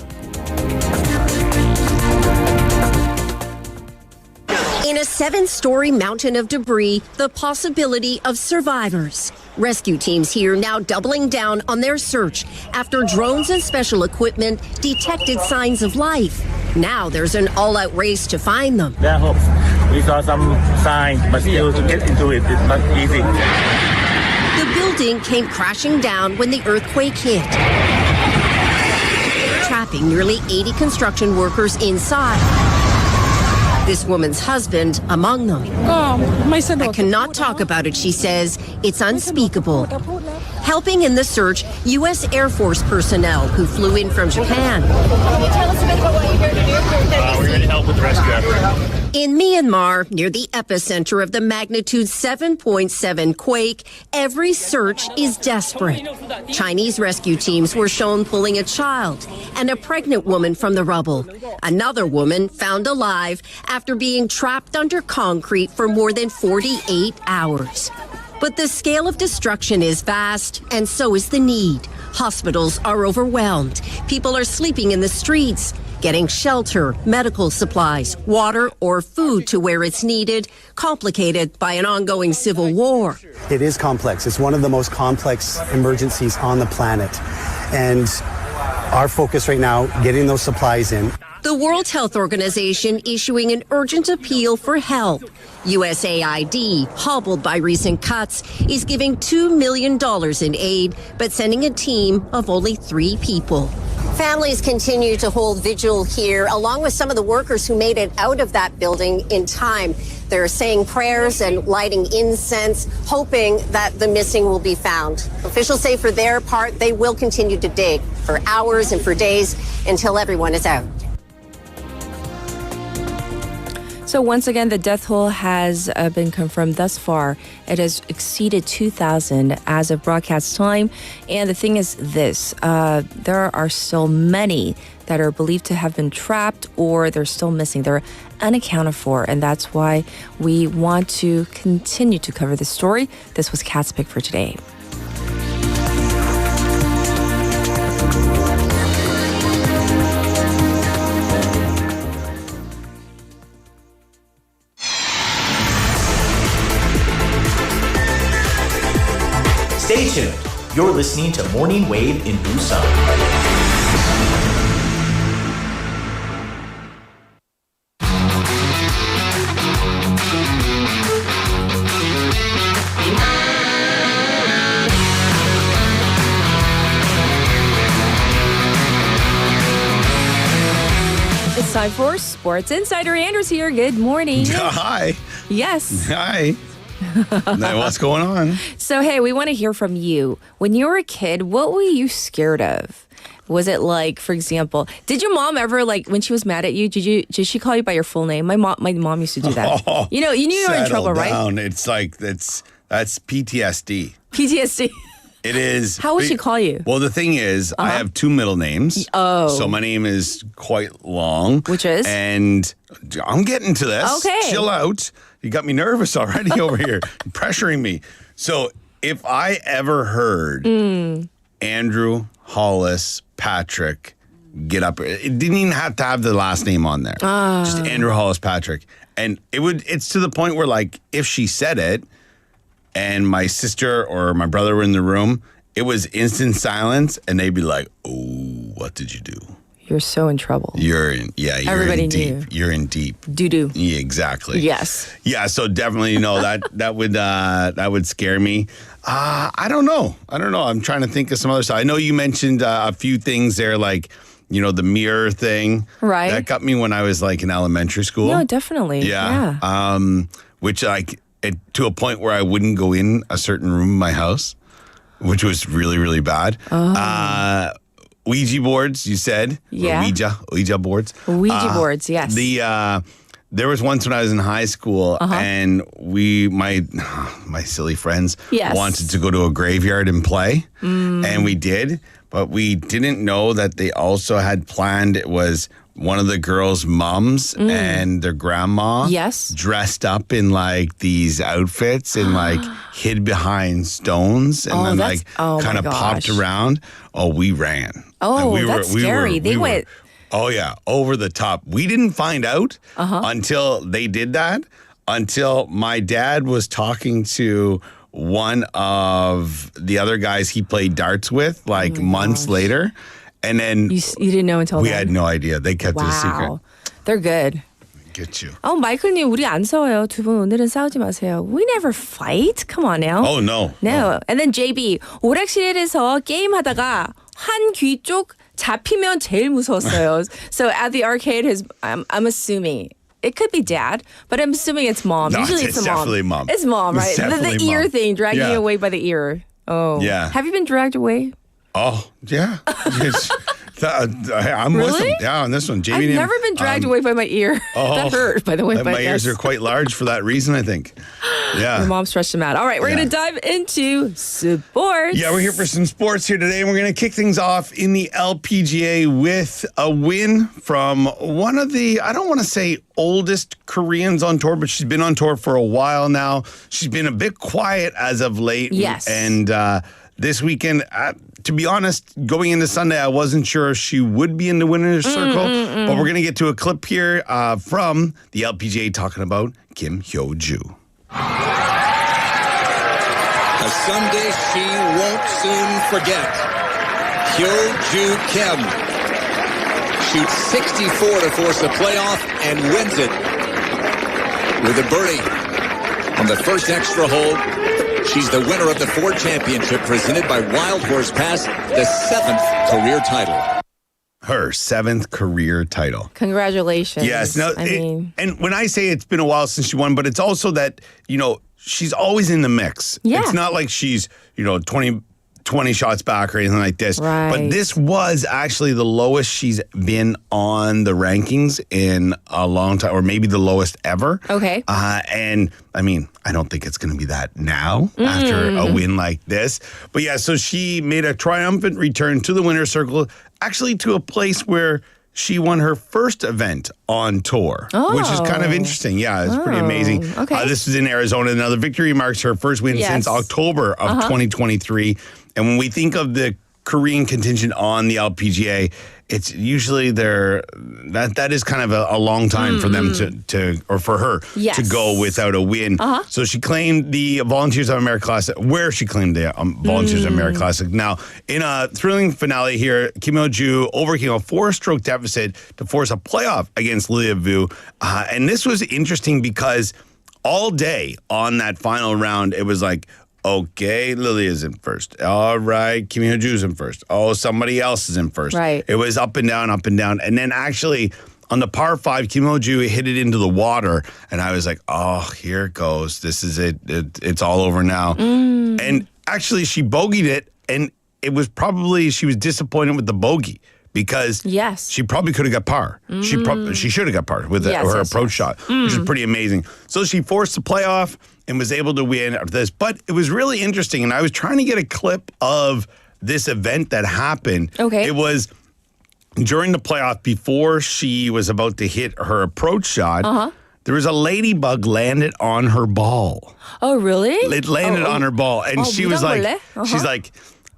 In a 7-story mountain of debris, the possibility of survivors. Rescue teams here now doubling down on their search after drones and special equipment detected signs of life. Now there's an all-out race to find them. There are hopes. We saw some signs, but still to get into it is not easy. The building came crashing down when the earthquake hit, trapping nearly 80 construction workers inside. This woman's husband among them. I cannot talk about it, she says. It's unspeakable. Helping in the search, U.S. Air Force personnel who flew in from Japan. Can you tell us a bit about what you're here to do? We're here to help with the rescue effort. In Myanmar, near the epicenter of the magnitude 7.7 quake, every search is desperate. Chinese rescue teams were shown pulling a child and a pregnant woman from the rubble. Another woman found alive after being trapped under concrete for more than 48 hours. But the scale of destruction is vast, and so is the need. Hospitals are overwhelmed. People are sleeping in the streets, getting shelter, medical supplies, water, or food to where it's needed, complicated by an ongoing civil war. It is complex. It's one of the most complex emergencies on the planet. And our focus right now, getting those supplies in. The World Health Organization issuing an urgent appeal for help. USAID, hobbled by recent cuts, is giving $2 million in aid, but sending a team of only 3 people. Families continue to hold vigil here, along with some of the workers who made it out of that building in time. They're saying prayers and lighting incense, hoping that the missing will be found. Officials say for their part, they will continue to dig for hours and for days until everyone is out. So once again, the death toll has been confirmed thus far. It has exceeded 2,000 as of broadcast time. And the thing is this, there are still many that are believed to have been trapped or they're still missing. They're unaccounted for. And that's why we want to continue to cover this story. This was Catspick for today. Stay tuned. You're listening to Morning Wave in Busan. It's time for Sports Insider. Andrew's here. Good morning. Hi. Yes. Hi. Now, what's going on? So, hey, we want to hear from you. When you were a kid, what were you scared of? Was it like, for example, did your mom ever, like, when she was mad at you, did she call you by your full name? My mom used to do that. You knew you were in trouble, down. right? It's like that's PTSD. PTSD. It is. How would she call you? Well, the thing is, I have 2 middle names. Oh. So my name is quite long. Which is? And I'm getting to this. Okay. Chill out. You got me nervous already over here, pressuring me. So if I ever heard Andrew Hollis Patrick get up. It didn't even have to have the last name on there. Just Andrew Hollis Patrick. And it's to the point where, like, if she said it and my sister or my brother were in the room, it was instant silence, and they'd be like, "Oh, what did you do?" You're so in trouble. Everybody in deep. knew. You're in deep. Doo-doo. Yeah, exactly. Yes. Yeah, so definitely, that would scare me. I don't know. I'm trying to think of some other stuff. I know you mentioned a few things there, like, the mirror thing. Right. That got me when I was like in elementary school. No, definitely. Yeah. Which to a point where I wouldn't go in a certain room in my house, which was really, really bad. Ouija boards, you said? Yeah. Ouija boards. Ouija boards, yes. There was once when I was in high school, and my silly friends wanted to go to a graveyard and play, and we did, but we didn't know that they also had planned, it was one of the girls' mums and their grandma dressed up in like these outfits and like hid behind stones and then kind of popped around. Oh, we ran. Oh, that's scary. They went... Oh, yeah, over the top. We didn't find out until they did that, until my dad was talking to one of the other guys he played darts with, like months later. And then you didn't know until we then? had no idea. They kept it a secret. They're good. Get you. 마이클님, 우리 안 싸워요. 두 분 오늘은 싸우지 마세요. We never fight. Come on now. Oh, no. No. And then JB, 오락실에서 게임하다가 한 귀 쪽 잡히면 제일 무서웠어요. So at the arcade, I'm assuming it could be dad, but I'm assuming it's mom. No, Usually it's it's mom. definitely mom. It's mom, right? It's definitely the ear mom. thing, dragging you away by the ear. Oh. Yeah. Have you been dragged away? Oh, yeah. I'm with Really? him. Yeah, on this one. I've Jamie never been dragged away by my ear. That hurt, by the way. My ears are quite large for that reason, I think. Yeah. My mom stretched them out. All right, we're going to dive into sports. Yeah, we're here for some sports here today, and we're going to kick things off in the LPGA with a win from one of the, I don't want to say oldest Koreans on tour, but she's been on tour for a while now. She's been a bit quiet as of late. Yes. And this weekend, to be honest, going into Sunday, I wasn't sure if she would be in the winner's circle, but we're going to get to a clip here from the LPGA talking about Kim Hyo-joo. A Sunday she won't soon forget. Hyo-joo Kim shoots 64 to force a playoff and wins it with a birdie on the first extra hole. She's the winner of the Ford Championship presented by Wild Horse Pass, the 7th career title. Her 7th career title. Congratulations. Yes. No, and when I say it's been a while since she won, but it's also that, she's always in the mix. Yeah. It's not like she's, 20 shots back or anything like this. Right. But this was actually the lowest she's been on the rankings in a long time, or maybe the lowest ever. Okay. And I mean, I don't think it's going to be that now after a win like this. But yeah, so she made a triumphant return to the winner's circle, actually to a place where she won her first event on tour, which is kind of interesting. Yeah, it's pretty amazing. Okay. This is in Arizona. Now, the victory marks her first win since October of 2023. And when we think of the Korean contingent on the LPGA, it's usually that is kind of a long time for them or for her to go without a win. So she claimed the Volunteers of America Classic, where she claimed the Volunteers of America Classic. Now, in a thrilling finale here, Kim Hyo-joo overcame a 4-stroke deficit to force a playoff against Lilia Vu. And this was interesting because all day on that final round, it was like, okay, Lilia's in first. All right, Kim Hyo-joo's in first. Oh, somebody else is in first. Right. It was up and down, up and down. And then actually, on the par 5, Kim Hyo-joo hit it into the water. And I was like, oh, here it goes. This is it. It's all over now. And actually, she bogeyed it. And it was probably, she was disappointed with the bogey. Because she probably could have got par. She should have got par with her approach shot, which is pretty amazing. So she forced the playoff and was able to win after this. But it was really interesting, and I was trying to get a clip of this event that happened. Okay. It was during the playoff, before she was about to hit her approach shot, there was a ladybug landed on her ball. Oh, really? It landed on her ball, and she was like, she's like,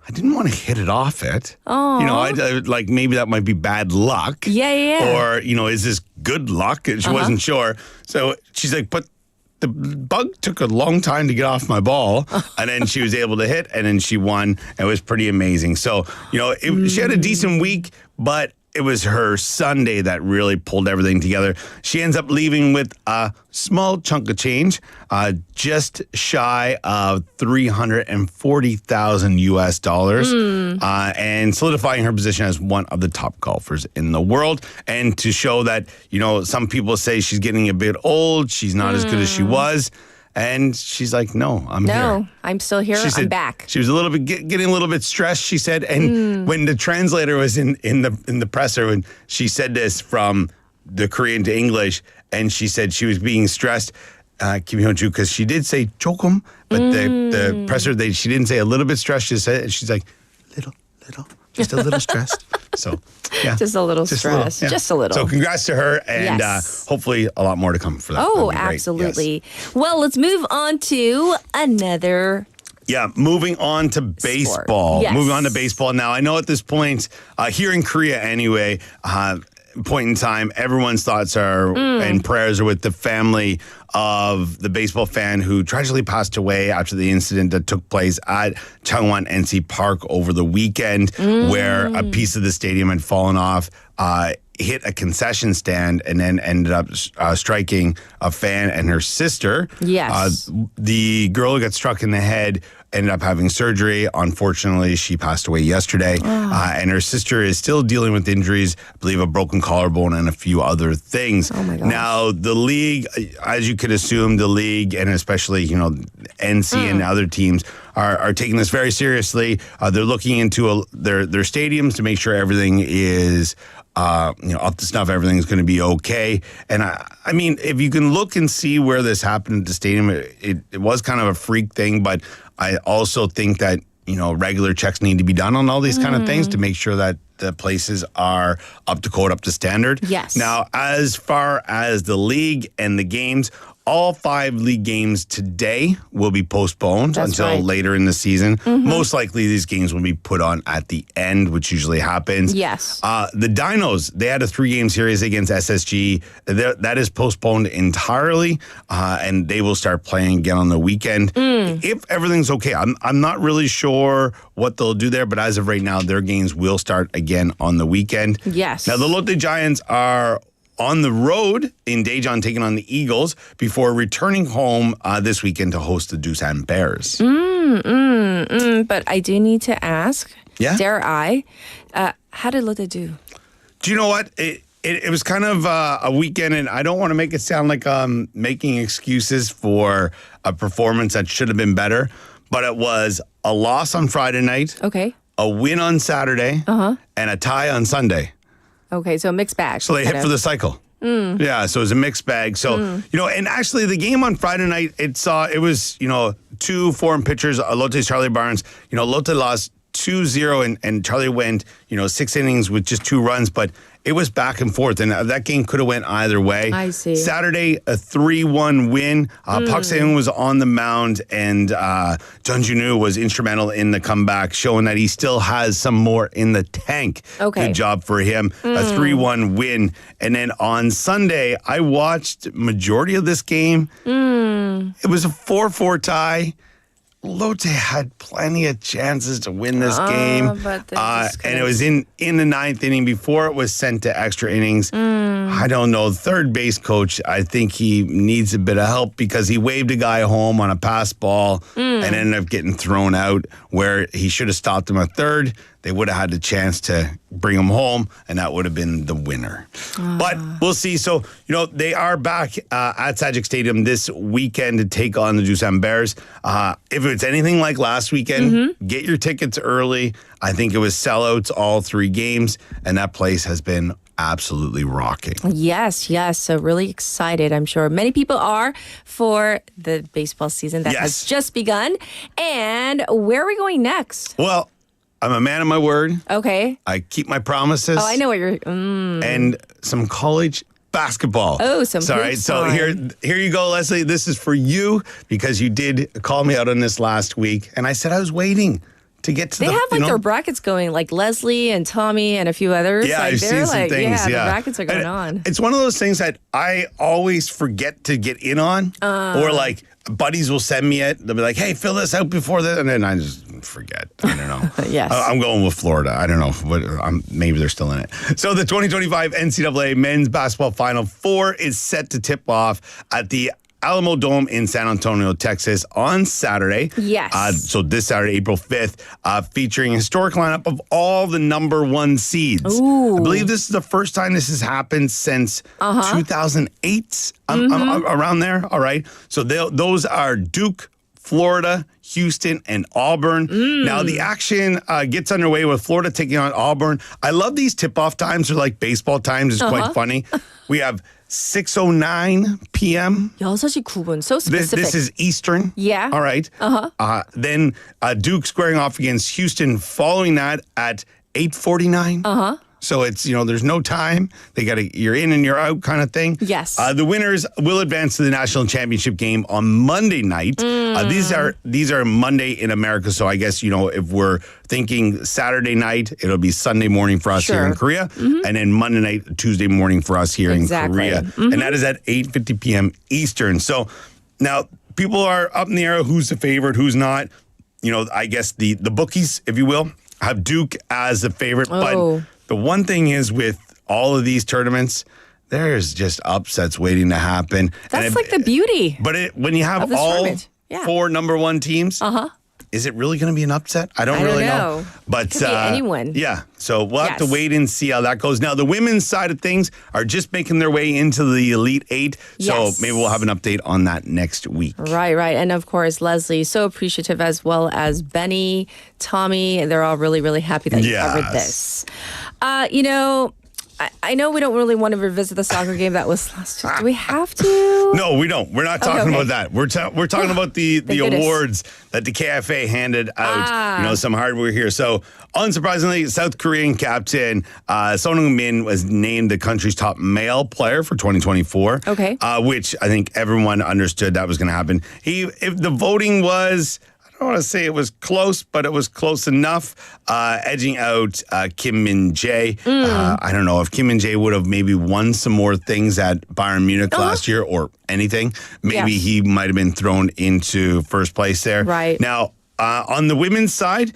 I didn't want to hit it off it. Oh. You know, I like maybe that might be bad luck. Yeah. Or, you know, is this good luck? She wasn't sure. So she's like, but the bug took a long time to get off my ball. And then she was able to hit, and then she won. It was pretty amazing. So, you know, she had a decent week, but it was her Sunday that really pulled everything together. She ends up leaving with a small chunk of change, just shy of $340,000 US, and solidifying her position as one of the top golfers in the world. And to show that, you know, some people say she's getting a bit old, she's not as good as she was. And she's like, no, I'm here. No, I'm still here. She said, I'm back. She was a little bit getting a little bit stressed, she said. And when the translator was in the presser, when she said this from the Korean to English, and she said she was being stressed, Kim Hyun-ju, because she did say jokum, but the presser, she didn't say a little bit stressed. She said, she's like, little, just a little stressed. So, yeah. Just a little stress. Yeah. Just a little. So congrats to her, and Yes. hopefully a lot more to come for that. Oh, That'd be great. absolutely. Yes. Well, let's move on to another. Yeah, moving on to baseball. Yes. Moving on to baseball. Now, I know at this point, here in Korea anyway, point in time, everyone's thoughts are and prayers are with the family of the baseball fan who tragically passed away after the incident that took place at ChangwonNCpa크 over the weekend, where a piece of the stadium had fallen off, hit a concession stand, and then ended up striking a fan and her sister. Yes. The girl who got struck in the head ended up having surgery. Unfortunately, she passed away yesterday. And her sister is still dealing with injuries, I believe a broken collarbone and a few other things. Oh my gosh. Now, the league, as you could assume, the league and especially, you know, NC and other teams are taking this very seriously. They're looking into their stadiums to make sure everything is up to snuff, everything's going to be okay. And I mean, if you can look and see where this happened at the stadium, it was kind of a freak thing, but I also think that, you know, regular checks need to be done on all these kind of things to make sure that the places are up to code, up to standard. Yes. Now, as far as the league and the games, all 5 league games today will be postponed until later in the season. Most likely these games will be put on at the end, which usually happens. Yes. The Dinos, they had a 3-game series against SSG. That is postponed entirely, and they will start playing again on the weekend. If everything's okay, I'm not really sure what they'll do there, but as of right now, their games will start again on the weekend. Yes. Now, the Lotte Giants are on the road in Daejeon, taking on the Eagles before returning home this weekend to host the Busan Bears. But I do need to ask, dare I, how did Lotte do? Do you know what? It was kind of a weekend, and I don't want to make it sound like I'm making excuses for a performance that should have been better, but it was a loss on Friday night, a win on Saturday, and a tie on Sunday. Okay, so a mixed bag. So they hit for the cycle. Yeah, so it was a mixed bag. So, you know, and actually the game on Friday night, it was, you know, 2 foreign pitchers, Lotte's Charlie Barnes. You know, Lotte lost 2-0 and Charlie went, you know, 6 innings with just 2 runs, but it was back and forth, and that game could have went either way. I see. Saturday, a 3-1 win. Park Se-young was on the mound, and Jeon Jun-woo was instrumental in the comeback, showing that he still has some more in the tank. Okay. Good job for him. A 3-1 win. And then on Sunday, I watched majority of this game. It was a 4-4 tie. Lotte had plenty of chances to win this game. But and it was in the 9th inning before it was sent to extra innings. I don't know. Third base coach, I think he needs a bit of help because he waved a guy home on a pass ball and ended up getting thrown out where he should have stopped him at third. They would have had the chance to bring him home, and that would have been the winner. But we'll see. So, you know, they are back at Sajik Stadium this weekend to take on the Busan Bears. If it's anything like last weekend, get your tickets early. I think it was sellouts all 3 games, and that place has been absolutely rocking. Yes. So really excited, I'm sure. Many people are for the baseball season that has just begun. And where are we going next? Well, I'm a man of my word. Okay. I keep my promises. Oh, I know what you're... And some college basketball. Oh, some Sorry. So here you go, Leslie. This is for you because you did call me out on this last week. And I said I was waiting to get to They have like their brackets going, like Leslie and Tommy and a few others. Yeah, like, I've they're seen some things. the brackets are going on. It's one of those things that I always forget to get in on, or like buddies will send me it. They'll be like, "Hey, fill this out before this," and then I just forget. I don't know. Yes. I'm going with Florida. I don't know. Maybe they're still in it. So the 2025 NCAA Men's Basketball Final Four is set to tip off at the Alamo Dome in San Antonio, Texas on Saturday. Yes. So this Saturday, April 5th, featuring a historic lineup of all the number one seeds. Ooh. I believe this is the first time this has happened since 2008, around there. All right. So those are Duke, Florida, Houston, and Auburn. Now, the action gets underway with Florida taking on Auburn. I love these tip-off times. They're like baseball times. It's quite funny. We have 6:09 p.m. 6시 9분. So specific. This is Eastern. Yeah. All right. Then Duke squaring off against Houston following that at 8:49. So it's, there's no time. You're in and you're out kind of thing. Yes. The winners will advance to the national championship game on Monday night. These are Monday in America. So I guess, if we're thinking Saturday night, it'll be Sunday morning for us here in Korea. And then Monday night, Tuesday morning for us here in Korea. And that is at 8:50 p.m. Eastern. So now people are up in the air. Who's the favorite? Who's not? I guess the bookies, if you will, have Duke as the favorite. But the one thing is with all of these tournaments, there's just upsets waiting to happen. That's like the beauty. But when you have all four number one teams, is it really going to be an upset? I don't really know. But could be anyone. Yeah. So we'll have to wait and see how that goes. Now, the women's side of things are just making their way into the Elite Eight. So maybe we'll have an update on that next week. Right. And of course, Leslie, so appreciative, as well as Benny, Tommy. They're all really, really happy that you covered this. I know we don't really want to revisit the soccer game that was last week. Do we have to? No, we don't. We're not talking about that. We're talking about the awards that the KFA handed out. Some hardware here. So, unsurprisingly, South Korean captain Son Heung-min was named the country's top male player for 2024. Okay. Which I think everyone understood that was going to happen. If the voting was, I don't want to say it was close, but it was close enough, edging out Kim Min-jae. I don't know if Kim Min-jae would have maybe won some more things at Bayern Munich last year or anything. Maybe he might have been thrown into first place there. Right. Now, on the women's side,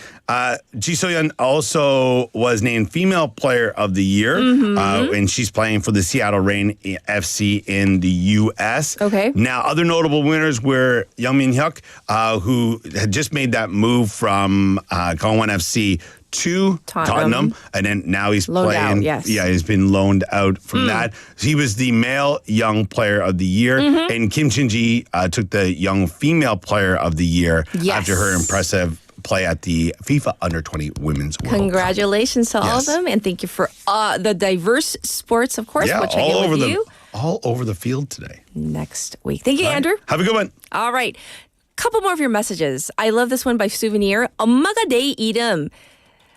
Ji So-yeon also was named Female Player of the Year, and she's playing for the Seattle Reign FC in the U.S. Okay. Now, other notable winners were Young Min-hyuk, who had just made that move from Gangwon FC to Tottenham, and then now he's loaned playing. Out, he's been loaned out from that. He was the male young player of the year, and Kim Shin-ji took the young female player of the year after her impressive play at the FIFA Under-20 Women's World Cup. Congratulations to all of them, and thank you for the diverse sports, of course. Yeah, we'll check in with you all over the field today. Next week. Thank you, Andrew. Have a good one. All right. Couple more of your messages. I love this one by Souvenir. 엄마가 내 이름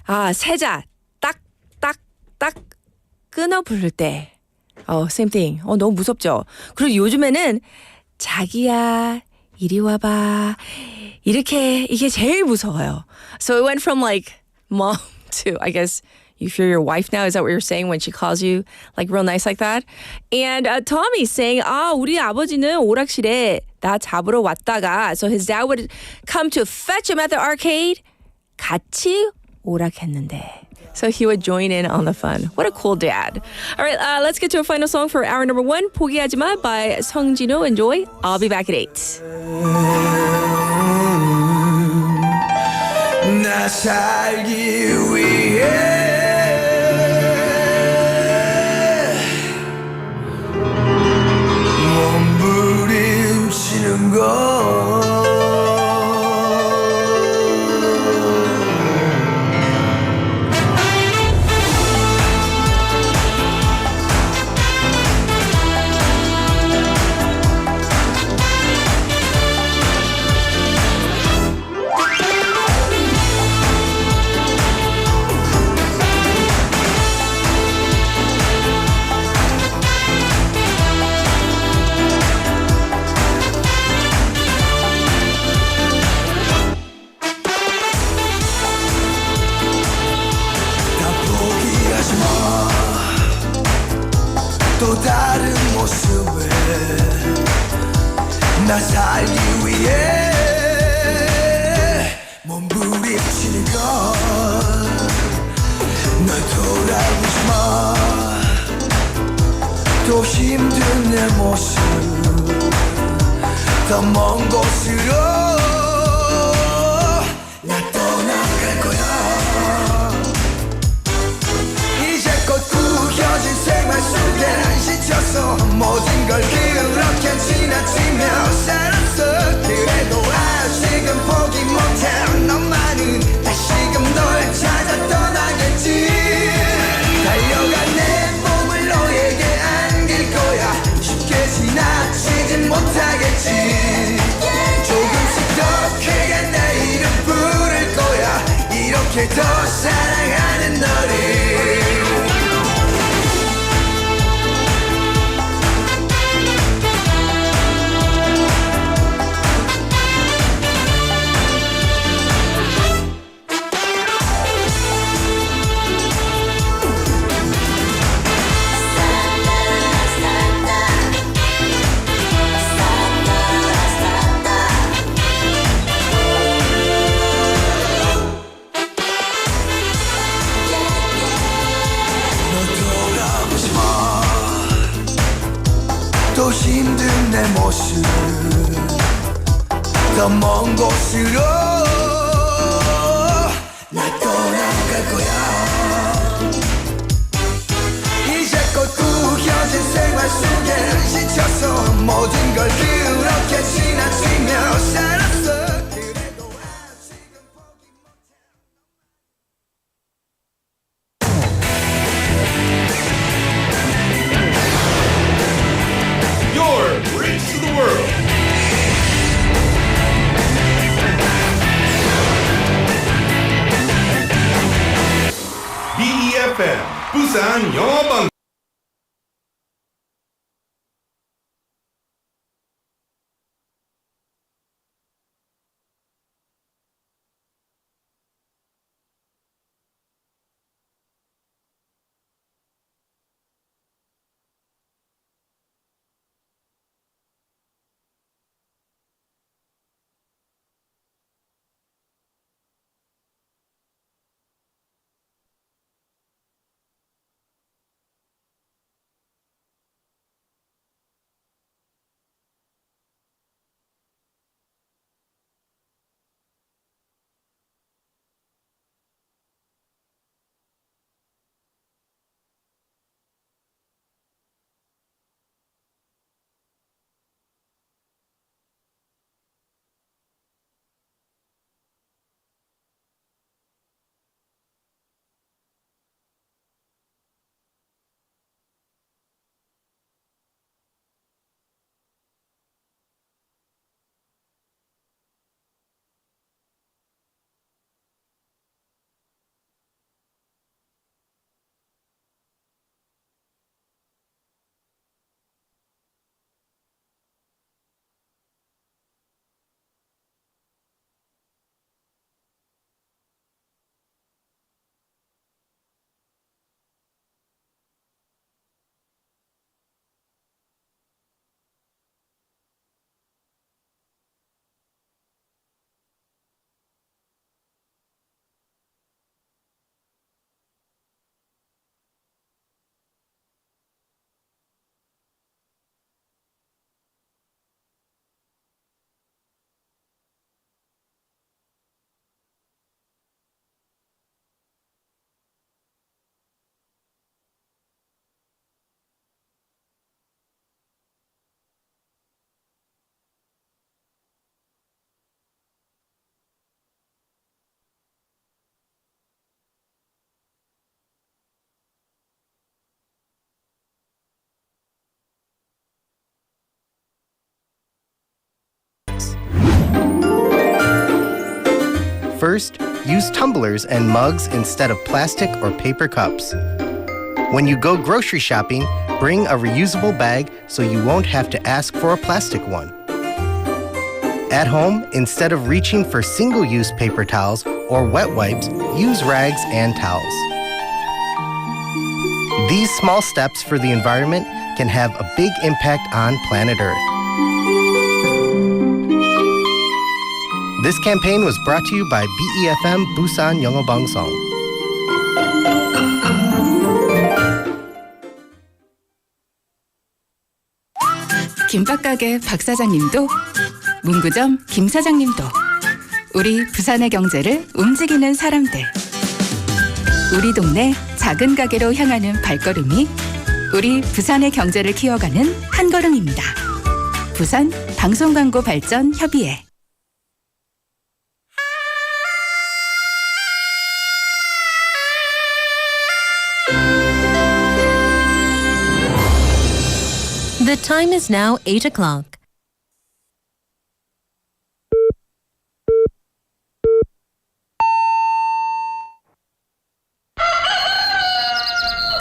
세자 딱 끊어 부를 때. Same thing. 너무 무섭죠? 그리고 요즘에는 자기야 이리 와봐. 이게 제일 무서워요. So it went from like mom to, I guess, you fear your wife now? Is that what you're saying when she calls you like real nice like that? And Tommy's saying, 우리 아버지는 오락실에 나 잡으러 왔다가, so his dad would come to fetch him at the arcade. 같이 오락했는데. So he would join in on the fun. What a cool dad. All right, let's get to a final song for hour number 1. 포기하지 마 by 성진호. Enjoy. I'll be back at 8. 나 살기 위해 몸부림치는 건 또 다른 모습에 나 살기 위해 몸부림치는 건 널 돌아보지 마 또 힘든 내 모습 더 먼 곳으로 나 떠나갈 거야 이제 곧 구겨진 생활 속에 지쳐서 모든 걸 그렇게 지나치며 살았어 그래도 아직은 포기 못해 너만은 다시금 널 찾아 떠나겠지 달려간 내 몸을 너에게 안길 거야 쉽게 지나치진 못하겠지 조금씩 더 크게 내 이름 부를 거야 이렇게 더 사랑하는 너를 또 힘든 내 모습 더 먼 곳으로 나 떠나갈 거야 이제 곧 구겨진 생활 속에 지쳐서 모든 걸 그렇게 지나치며 살았어 그래도 아직은 포기 못해 Your Bridge to the World. BEFM 부산영어방송. First, use tumblers and mugs instead of plastic or paper cups. When you go grocery shopping, bring a reusable bag so you won't have to ask for a plastic one. At home, instead of reaching for single-use paper towels or wet wipes, use rags and towels. These small steps for the environment can have a big impact on planet Earth. This campaign was brought to you by BEFM 부산영어방송. 김밥가게 박 사장님도, 문구점 김 사장님도, 우리 부산의 경제를 움직이는 사람들. 우리 동네 작은 가게로 향하는 발걸음이 우리 부산의 경제를 키워가는 한 걸음입니다. 부산 방송광고 발전 협의회. The time is now 8 o'clock.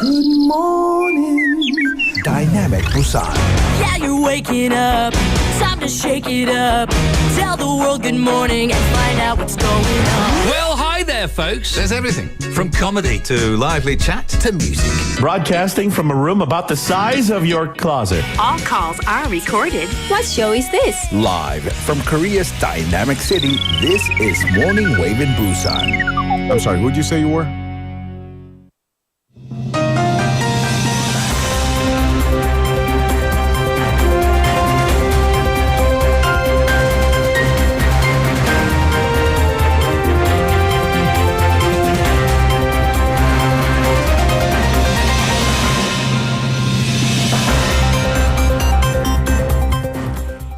Good morning, Dynamic Busan. Yeah, you're waking up. Time to shake it up. Tell the world good morning and find out what's going on. Well, hi there, folks. There's everything from comedy to lively chat to music. Broadcasting from a room about the size of your closet. All calls are recorded. What show is this? Live from Korea's dynamic city, this is Morning Wave in Busan. I'm sorry, who'd you say you were?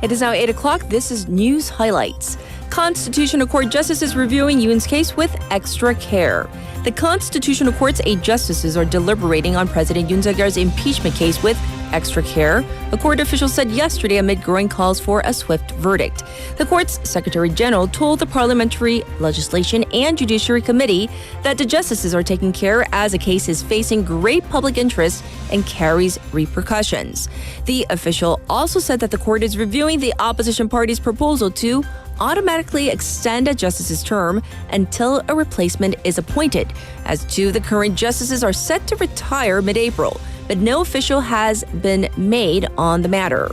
It is now 8 o'clock. This is News Highlights. Constitutional Court justices reviewing Yoon's case with extra care. The Constitutional Court's 8 justices are deliberating on President Yoon Suk-yeol's impeachment case with extra care, a court official said yesterday amid growing calls for a swift verdict. The court's Secretary General told the Parliamentary Legislation and Judiciary Committee that the justices are taking care as a case is facing great public interest and carries repercussions. The official also said that the court is reviewing the opposition party's proposal to automatically extend a justice's term until a replacement is appointed, as 2 of the current justices are set to retire mid-April, but no official has been made on the matter.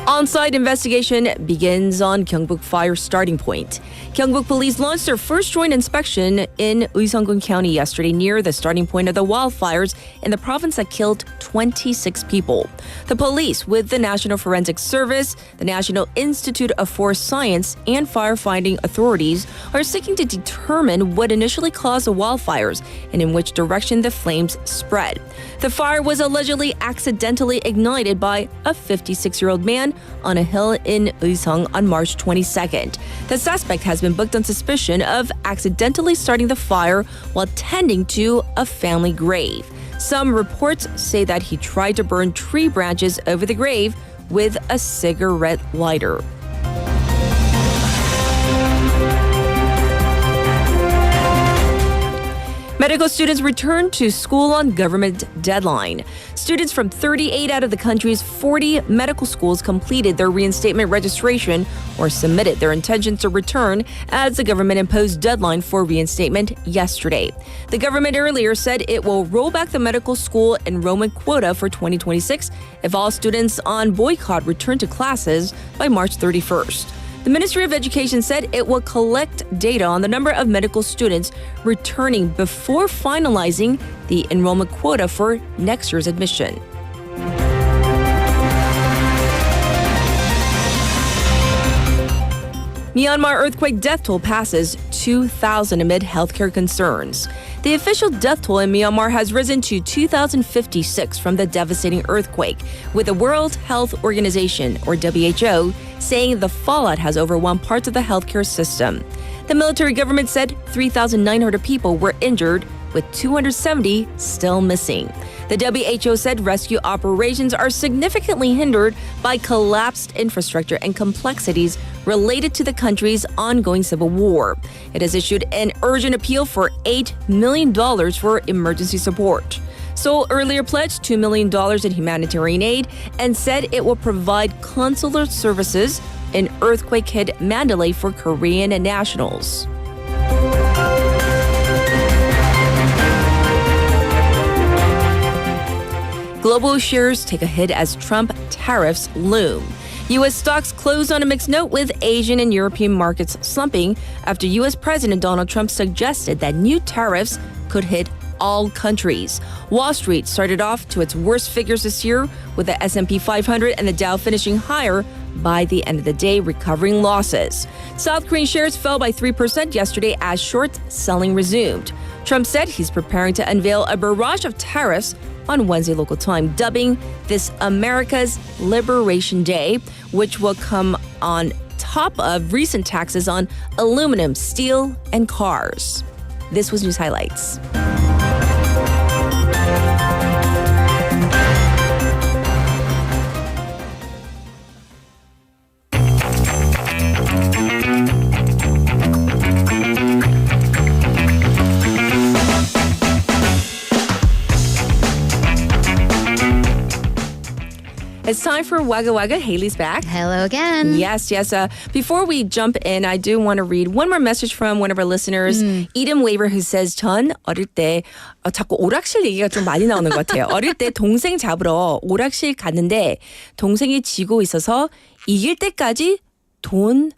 On-site investigation begins on Gyeongbuk fire starting point. Gyeongbuk police launched their first joint inspection in Uiseong-gun County yesterday near the starting point of the wildfires in the province that killed 26 people. The police, with the National Forensic Service, the National Institute of Forest Science, and firefighting authorities are seeking to determine what initially caused the wildfires and in which direction the flames spread. The fire was allegedly accidentally ignited by a 56-year-old man on a hill in Uiseong on March 22nd. The suspect has been booked on suspicion of accidentally starting the fire while tending to a family grave. Some reports say that he tried to burn tree branches over the grave with a cigarette lighter. Medical students return to school on government deadline. Students from 38 out of the country's 40 medical schools completed their reinstatement registration or submitted their intentions to return as the government imposed deadline for reinstatement yesterday. The government earlier said it will roll back the medical school enrollment quota for 2026 if all students on boycott return to classes by March 31st. The Ministry of Education said it will collect data on the number of medical students returning before finalizing the enrollment quota for next year's admission. Myanmar earthquake death toll passes 2,000 amid healthcare concerns. The official death toll in Myanmar has risen to 2,056 from the devastating earthquake, with the World Health Organization, or WHO, saying the fallout has overwhelmed parts of the healthcare system. The military government said 3,900 people were injured, with 270 still missing. The WHO said rescue operations are significantly hindered by collapsed infrastructure and complexities related to the country's ongoing civil war. It has issued an urgent appeal for $8 million for emergency support. Seoul earlier pledged $2 million in humanitarian aid and said it will provide consular services in earthquake-hit Mandalay for Korean nationals. Global shares take a hit as Trump tariffs loom. U.S. stocks closed on a mixed note with Asian and European markets slumping after U.S. President Donald Trump suggested that new tariffs could hit all countries. Wall Street started off to its worst figures this year, with the S&P 500 and the Dow finishing higher by the end of the day, recovering losses. South Korean shares fell by 3% yesterday as short selling resumed. Trump said he's preparing to unveil a barrage of tariffs on Wednesday local time, dubbing this America's Liberation Day, which will come on top of recent taxes on aluminum, steel, and cars. This was News Highlights. It's time for Wagga Wagga. Haley's back. Hello again. Yes. Before we jump in, I do want to read one more message from one of our listeners, Eden Waver, who says, 전 어릴 때 자꾸 오락실 얘기가 좀 많이 나오는 것 같아요. 어릴 때 동생 잡으러 오락실 갔는데 동생이 지고 있어서 이길 때까지 돈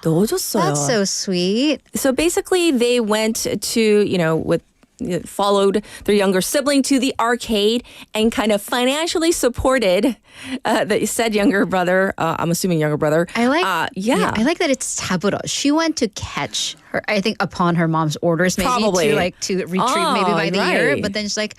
넣어줬어요. That's so sweet. So basically, they went to, followed their younger sibling to the arcade and kind of financially supported the said younger brother. I'm assuming younger brother. I like, I like that it's 잡으러. She went to catch her. I think upon her mom's orders, maybe Probably. to retrieve maybe by the ear. Right. But then she's like,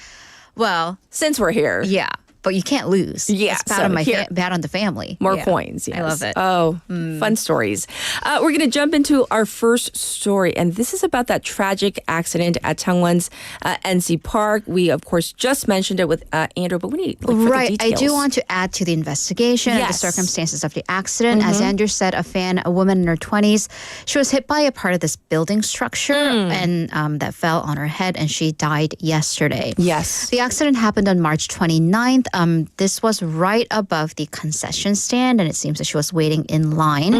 well, since we're here, yeah. But you can't lose. Yeah, it's bad, so bad on the family. More Yeah. coins. Yes. I love it. Oh, fun stories. We're going to jump into our first story, and this is about that tragic accident at 창원's NC파크. We, of course, just mentioned it with Andrew, but we need further Right. I details. do want to add to the investigation and the Yes. circumstances of the accident. As Andrew said, a woman in her 20s, she was hit by a part of this building structure and that fell on her head, and she died yesterday. Yes. The accident happened on March 29th. This was right above the concession stand, and it seems that she was waiting in line.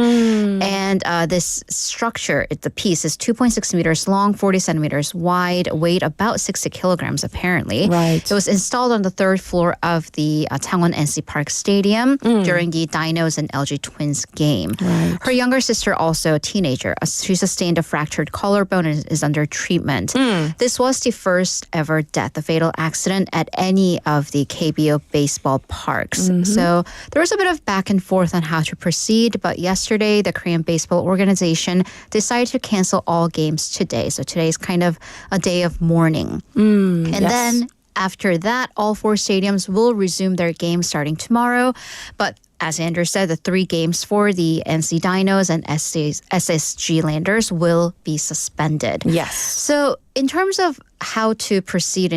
And this structure, the piece is 2.6 meters long, 40 centimeters wide, weighed about 60 kilograms apparently. Right. It was installed on the third floor of the 창원NC파크 Stadium during the Dinos and LG Twins game. Right. Her younger sister, also a teenager, she sustained a fractured collarbone and is under treatment. This was the first ever death, a fatal accident at any of the KBO baseball parks. So there was a bit of back and forth on how to proceed, but yesterday the Korean Baseball Organization decided to cancel all games today. So today is kind of a day of mourning. And then after that, all four stadiums will resume their games starting tomorrow. But as Andrew said, the 3 games for the NC Dinos and SSG Landers will be suspended. Yes. So in terms of how to proceed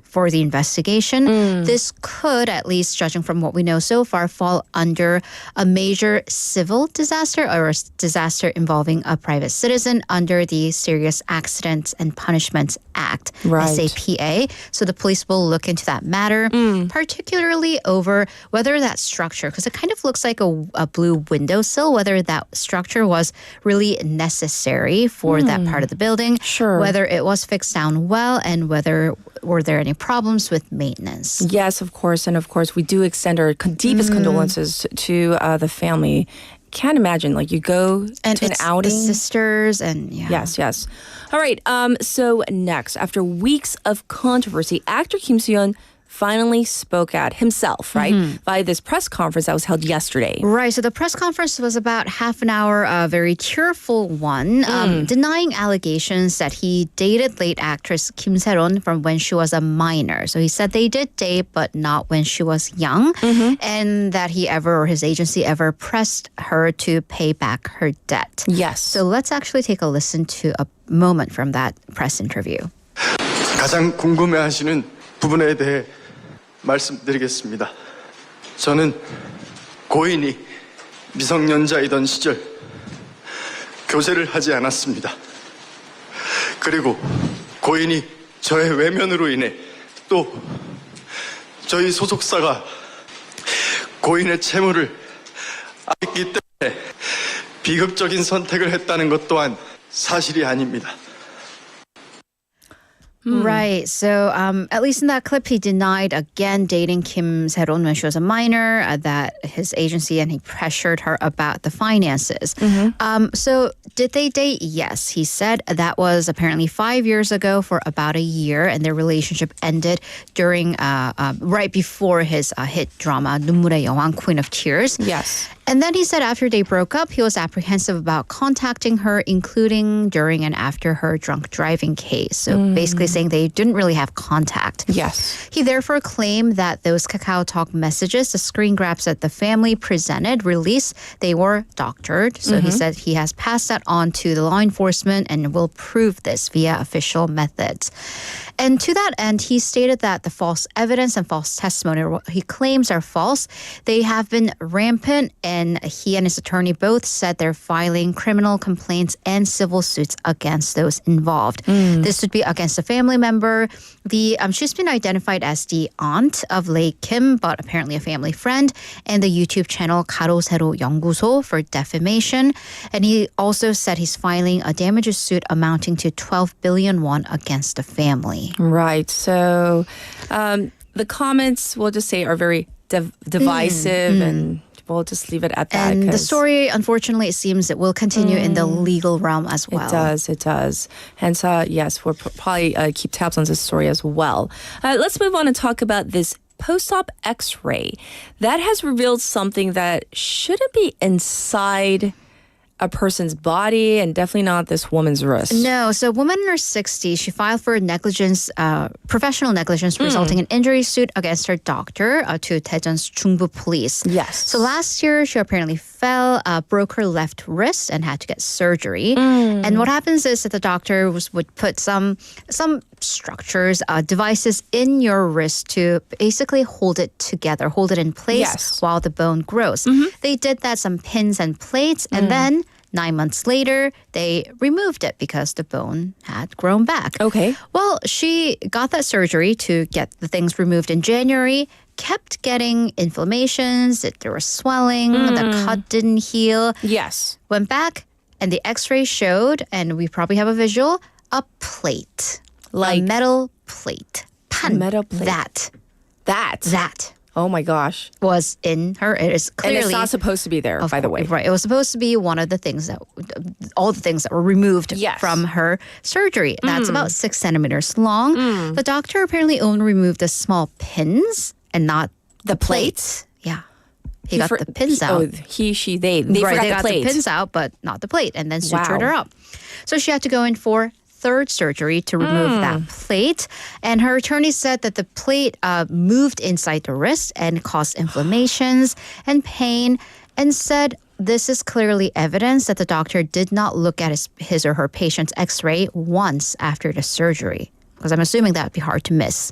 for the investigation, this could, at least judging from what we know so far, fall under a major civil disaster or a disaster involving a private citizen under the Serious Accidents and Punishments Act, Right. SAPA. So the police will look into that matter, particularly over whether that structure, because it kind of looks like a blue windowsill, whether that structure was really necessary for that part of the building, Sure. whether it was fixed down well, and whether were there any problems with maintenance. Yes, of course. And of course, we do extend our deepest condolences to the family. Can't imagine, like you go And to an it's outing. the sisters and Yes. All right. So next, after weeks of controversy, actor Kim Soo-hyun finally spoke out himself, right? By this press conference that was held yesterday. Right. So the press conference was about half an hour, a very tearful one, denying allegations that he dated late actress Kim새론 from when she was a minor. So he said they did date, but not when she was young, and that he ever, or his agency ever, pressed her to pay back her debt. Yes. So let's actually take a listen to a moment from that press interview. 가장 궁금해하시는 부분에 대해 말씀드리겠습니다. 저는 고인이 미성년자이던 시절 교제를 하지 않았습니다. 그리고 고인이 저의 외면으로 인해 또 저희 소속사가 고인의 채무를 아꼈기 때문에 비극적인 선택을 했다는 것 또한 사실이 아닙니다. Right. So at least in that clip, he denied again dating Kim새론 when she was a minor, that his agency, and he pressured her about the finances. So did they date? Yes. He said that was apparently 5 years ago for about a year, and their relationship ended during right before his hit drama 눈물의 여왕, Queen of Tears. Yes. And then he said after they broke up, he was apprehensive about contacting her, including during and after her drunk driving case. So basically saying they didn't really have contact. Yes. He therefore claimed that those Kakao Talk messages, the screen grabs that the family presented, released, they were doctored. So he said he has passed that on to the law enforcement and will prove this via official methods. And to that end, he stated that the false evidence and false testimony, what he claims are false, they have been rampant, and he and his attorney both said they're filing criminal complaints and civil suits against those involved. This would be against a family member. She's been identified as the aunt of late Kim, but apparently a family friend, and the YouTube channel 가로세로 연구소 for defamation. And he also said he's filing a damages suit amounting to 12 billion won against the family. Right. So the comments, we'll just say, are very divisive, and we'll just leave it at that. And the story, unfortunately, it seems it will continue in the legal realm as well. It does. Hence, yes, we'll probably keep tabs on this story as well. Let's move on and talk about this post-op x-ray. That has revealed something that shouldn't be inside a person's body, and definitely not this woman's wrist. No, so a woman in her 60s, she filed for negligence, professional negligence resulting in injury suit against her doctor to Daejeon's Jungbu police. Yes. So last year, she apparently fell, broke her left wrist, and had to get surgery. And what happens is that the doctor would put some structures, devices in your wrist to basically hold it together, hold it in place while the bone grows. They did that, some pins and plates, and then 9 months later, they removed it because the bone had grown back. Okay. Well, she got that surgery to get the things removed in January, kept getting inflammations, there was swelling, the cut didn't heal. Yes. Went back, and the x-ray showed, and we probably have a visual, a plate. Like a metal plate. A metal plate. That. Oh my gosh. Was in her. It is clearly. And it's not supposed to be there, by the way. Right. It was supposed to be one of the things all the things that were removed from her surgery. That's about 6 centimeters long. The doctor apparently only removed the small pins and not the plates. Yeah. He got the pins out. Oh, they got the pins out, but not the plate, and then sutured her up. So she had to go in for third surgery to remove that plate. And her attorney said that the plate moved inside the wrist and caused inflammations and pain, and said this is clearly evidence that the doctor did not look at his or her patient's x-ray once after the surgery, because I'm assuming that would be hard to miss.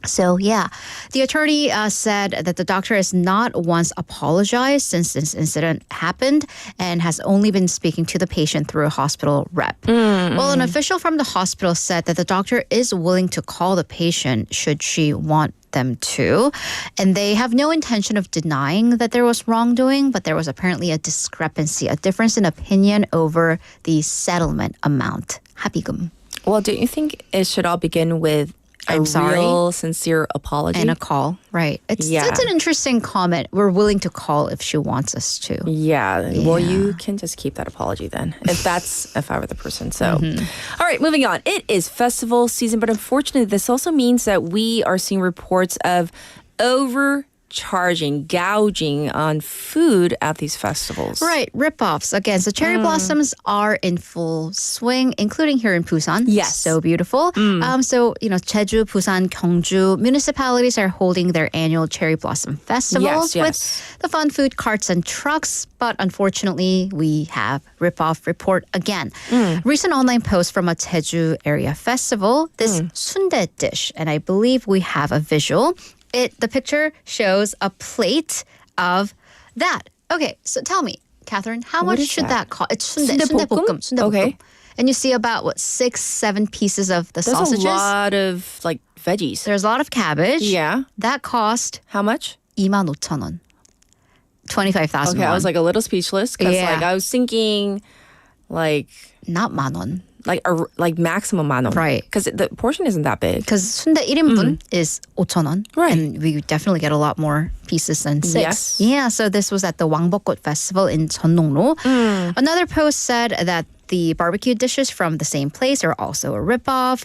So, yeah, the attorney said that the doctor has not once apologized since this incident happened and has only been speaking to the patient through a hospital rep. Well, an official from the hospital said that the doctor is willing to call the patient should she want them to. And they have no intention of denying that there was wrongdoing, but there was apparently a discrepancy, a difference in opinion over the settlement amount. 합의금. Well, don't you think it should all begin with real, sincere apology? And a call, right. It's an interesting comment. We're willing to call if she wants us to. Yeah. Well, you can just keep that apology then, if I were the person. So, all right, moving on. It is festival season, but unfortunately, this also means that we are seeing reports of overcharging, gouging on food at these festivals. Right, rip-offs. Again, so cherry blossoms are in full swing, including here in Busan. Yes. So beautiful. So, Jeju, Busan, Gyeongju municipalities are holding their annual cherry blossom festivals with the fun food carts and trucks. But unfortunately, we have rip-off report again. Recent online post from a Jeju area festival, this sundae dish, and I believe we have a visual. The picture shows a plate of that. Okay, so tell me, Catherine, how much should that cost? It's 순대볶음. Okay. And you see about, 6-7 pieces of the sausages? There's a lot of, veggies. There's a lot of cabbage. Yeah. That cost... How much? 25,000원. 25,000 Okay, I was a little speechless because I was thinking not 만원. like maximum 10,000원. Right. Because the portion isn't that big. Because 순대 1인분 is 5,000원. Right. And we definitely get a lot more pieces than 6. Yes. Yeah, so this was at the 왕벚꽃 Festival in 전농로. Another post said that the barbecue dishes from the same place are also a ripoff.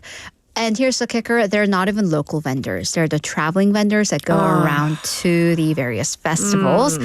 And here's the kicker, they're not even local vendors. They're the traveling vendors that go around to the various festivals.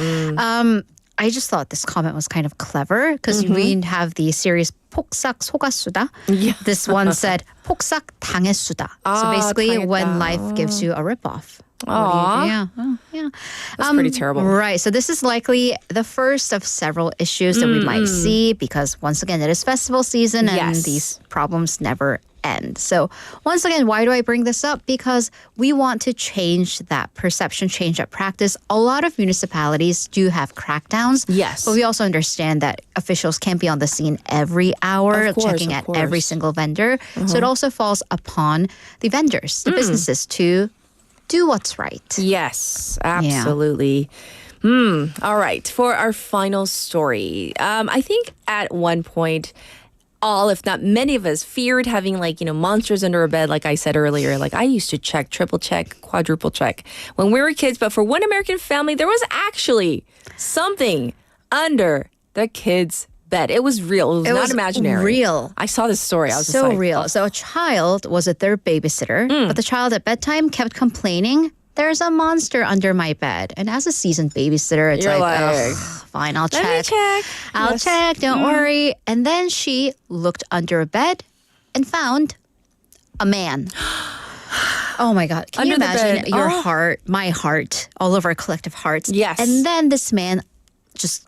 I just thought this comment was kind of clever because we have the series 폭삭 속았수다. Yeah. This one said 폭삭 당했수다. So basically when life gives you a ripoff. Aww. Yeah. That's pretty terrible. Right. So this is likely the first of several issues that we might see because once again, it is festival season and these problems never end. So once again, why do I bring this up? Because we want to change that perception, change that practice. A lot of municipalities do have crackdowns. Yes. But we also understand that officials can't be on the scene every hour, Of course, checking of at every course. single vendor. So it also falls upon the vendors, the businesses to do what's right. Yes, absolutely. All right. For our final story, I think at one point, all, if not many of us, feared having monsters under our bed, like I said earlier. Like I used to check, triple check, quadruple check when we were kids. But for one American family, there was actually something under the kids' bed. It was real. It was not imaginary. Real. I saw this story. I was so just like, real. So a child was a third babysitter, but the child at bedtime kept complaining, there's a monster under my bed. And as a seasoned babysitter, it's You're like, like, fine, I'll Let me check. check. I'll Yes. check, don't worry. And then she looked under a bed and found a man. Oh my God. Can you Under the imagine bed. your Oh. heart, my heart, all of our collective hearts? Yes. And then this man just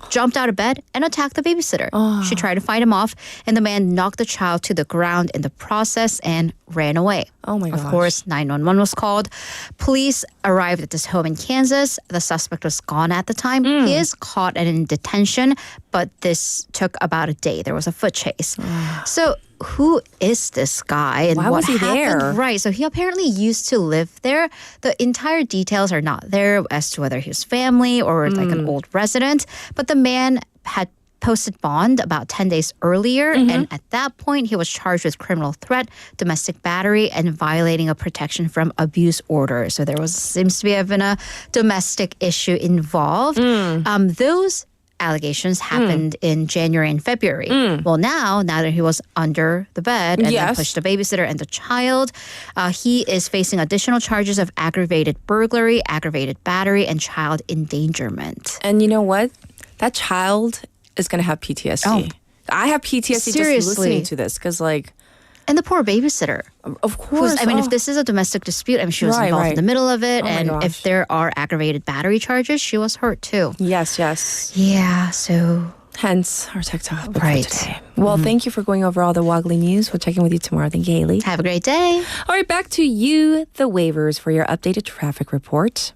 jumped out of bed and attacked the babysitter. She tried to fight him off, and the man knocked the child to the ground in the process and ran away. Oh my Of gosh. course, 911 was called. Police arrived at this home in Kansas. The suspect was gone at the time. He is caught and in detention, but this took about a day. There was a foot chase. So who is this guy and Why what was he happened? there? Right. So he apparently used to live there. The entire details are not there as to whether he was family or like an old resident. But the man had posted bond about 10 days earlier. And at that point, he was charged with criminal threat, domestic battery, and violating a protection from abuse order. So there seems to be even a domestic issue involved. Those allegations happened in January and February. Well, now that he was under the bed and then Yes. pushed the babysitter and the child, he is facing additional charges of aggravated burglary, aggravated battery, and child endangerment. And you know what? That child is going to have PTSD. Oh. I have PTSD just Seriously. listening to this because, And the poor babysitter. of course. If this is a domestic dispute, she was Right, involved right. in the middle of it. Oh my And gosh. if there are aggravated battery charges, she was hurt too. Yes. Yeah, so Hence our tech topic for Right. today. Well, thank you for going over all the woggly news. We'll check in with you tomorrow. Thank you, Haley. have a great day. All right, back to you, the waivers, for your updated traffic report.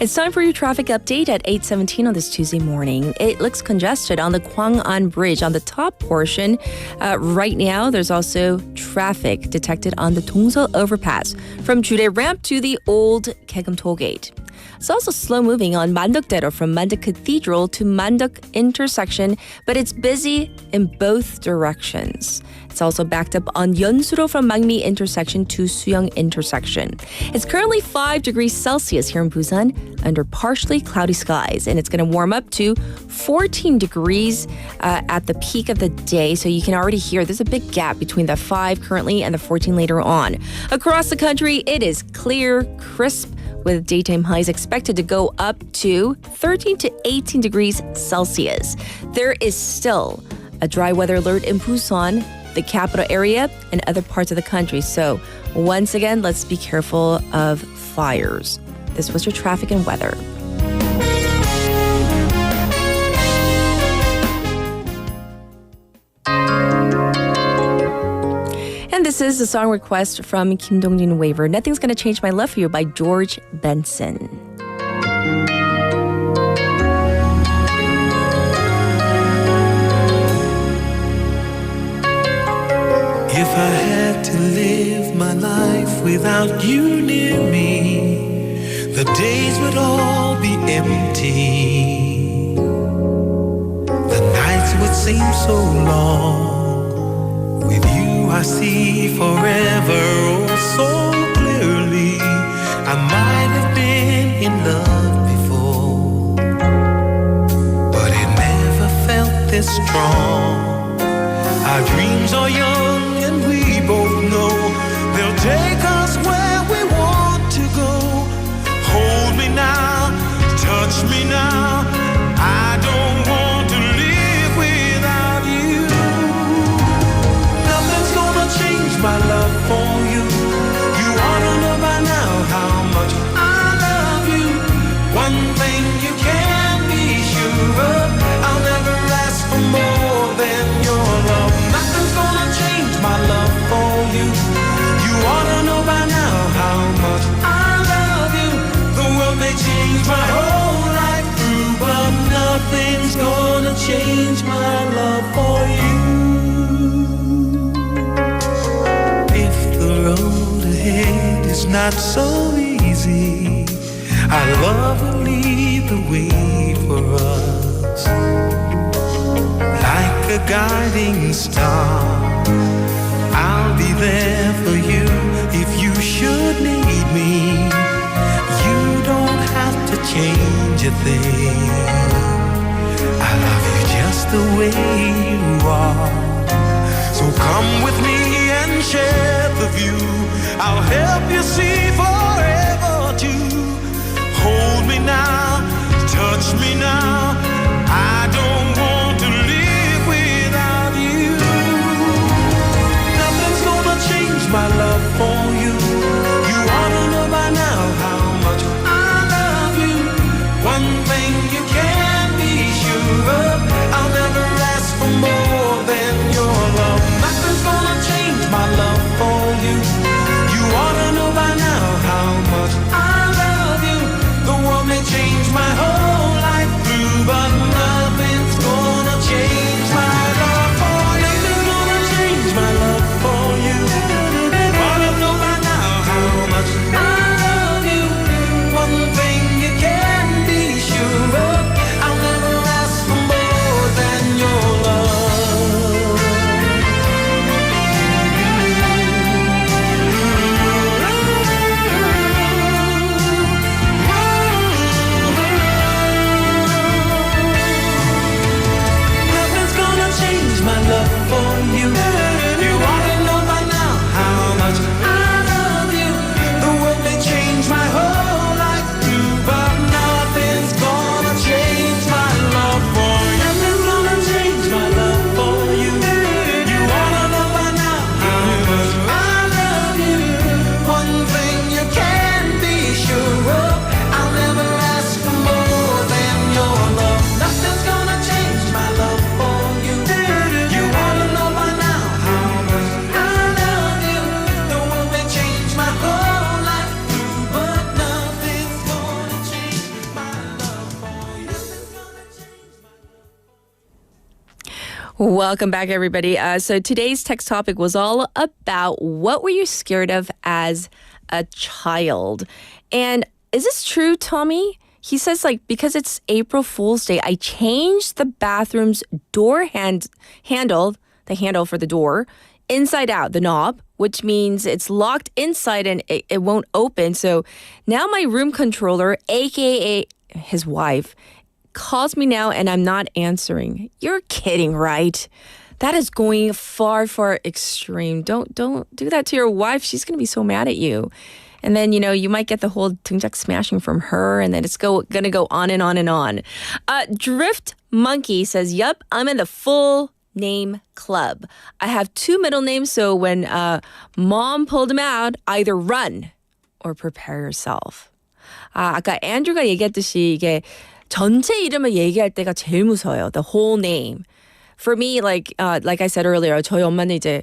It's time for your traffic update at 8:17 on this Tuesday morning. It looks congested on the Gwangwon Bridge on the top portion. Right now, there's also traffic detected on the Dongseol Overpass from Judae Ramp to the old Kaegum Toll Gate. It's also slow moving on Manduk-daero from Manduk Cathedral to Manduk intersection, but it's busy in both directions. It's also backed up on Yeonsuro from Mangmi intersection to Suyong intersection. It's currently 5 degrees Celsius here in Busan under partially cloudy skies, and it's going to warm up to 14 degrees at the peak of the day. So you can already hear there's a big gap between the 5 currently and the 14 later on. Across the country, it is clear, crisp, with daytime highs expected to go up to 13 to 18 degrees Celsius. There is still a dry weather alert in Busan, the capital area, and other parts of the country. So once again, let's be careful of fires. This was your traffic and weather. And this is a song request from Kim Dong-jin Waver, Nothing's Gonna Change My Love for You by George Benson. If I had to live my life without you near me, the days would all be empty. The nights would seem so long. With you I see forever oh so clearly. I might have been in love before, but it never felt this strong. Our dreams are young and we both know they'll take us where we want to go. Hold me now, touch me now. I don't want to live without you. Nothing's gonna change my love for you. You ought to know by now how much I love you. One thing you can be sure of, I'll never ask for more than your love. Nothing's gonna change my love for you. You ought to know by now how much I love you. The world may change my whole life through, but nothing's gonna change my love for you. If the road ahead is not so easy, our love will lead the way for us. Like a guiding star, I'll be there for you if you should need me. You don't have to change a thing. I love you just the way you are. So come with me and share the view. I'll help you see forever too. Hold me now, touch me now. I don't want to live without you. Nothing's gonna change my love for you. You ought to know by now how much I love you. One thing you can be sure of, I'll never ask for more than your love. Nothing's gonna change my love for you. You ought to know by now how much I love you. The world may change my whole life through, but nothing's gonna change my love for you. Nothing's gonna change my love for you. Ought to know by now how much I love you. One thing you can be sure of, I'll never ask for more than your love. Nothing's gonna change my love for you. You ought to know by now how much I love you. The world may change my whole life through, but nothing's gonna change my love for you. Nothing's gonna change my love for you. You ought to know by now how much I love you. One thing you can be sure of, I'll never ask for more than your love. Nothing's gonna change my love for you. You ought to know by now how much I love you. The world may change my whole life through, but nothing's gonna change my love for you. Welcome back, everybody. So today's text topic was all about what were you scared of as a child? And is this true, Tommy? He says, like, because it's April Fool's Day, I changed the bathroom's door handle, the handle for the door, inside out, the knob, which means it's locked inside and it won't open. So now my room controller, aka his wife, calls me now and I'm not answering. You're kidding, right? That is going far, far extreme. Don't do that to your wife. She's going to be so mad at you. And then, you might get the whole 등짝 smashing from her, and then it's going to go on and on and on. Drift Monkey says, yup, I'm in the full name club. I have 2 middle names, so when mom pulled him out, either run or prepare yourself. 아까 앤드류가 얘기했듯이 이게 전체 이름을 얘기할 때가 제일 무서워요. The whole name. For me, like I said earlier, 저희 엄마는 이제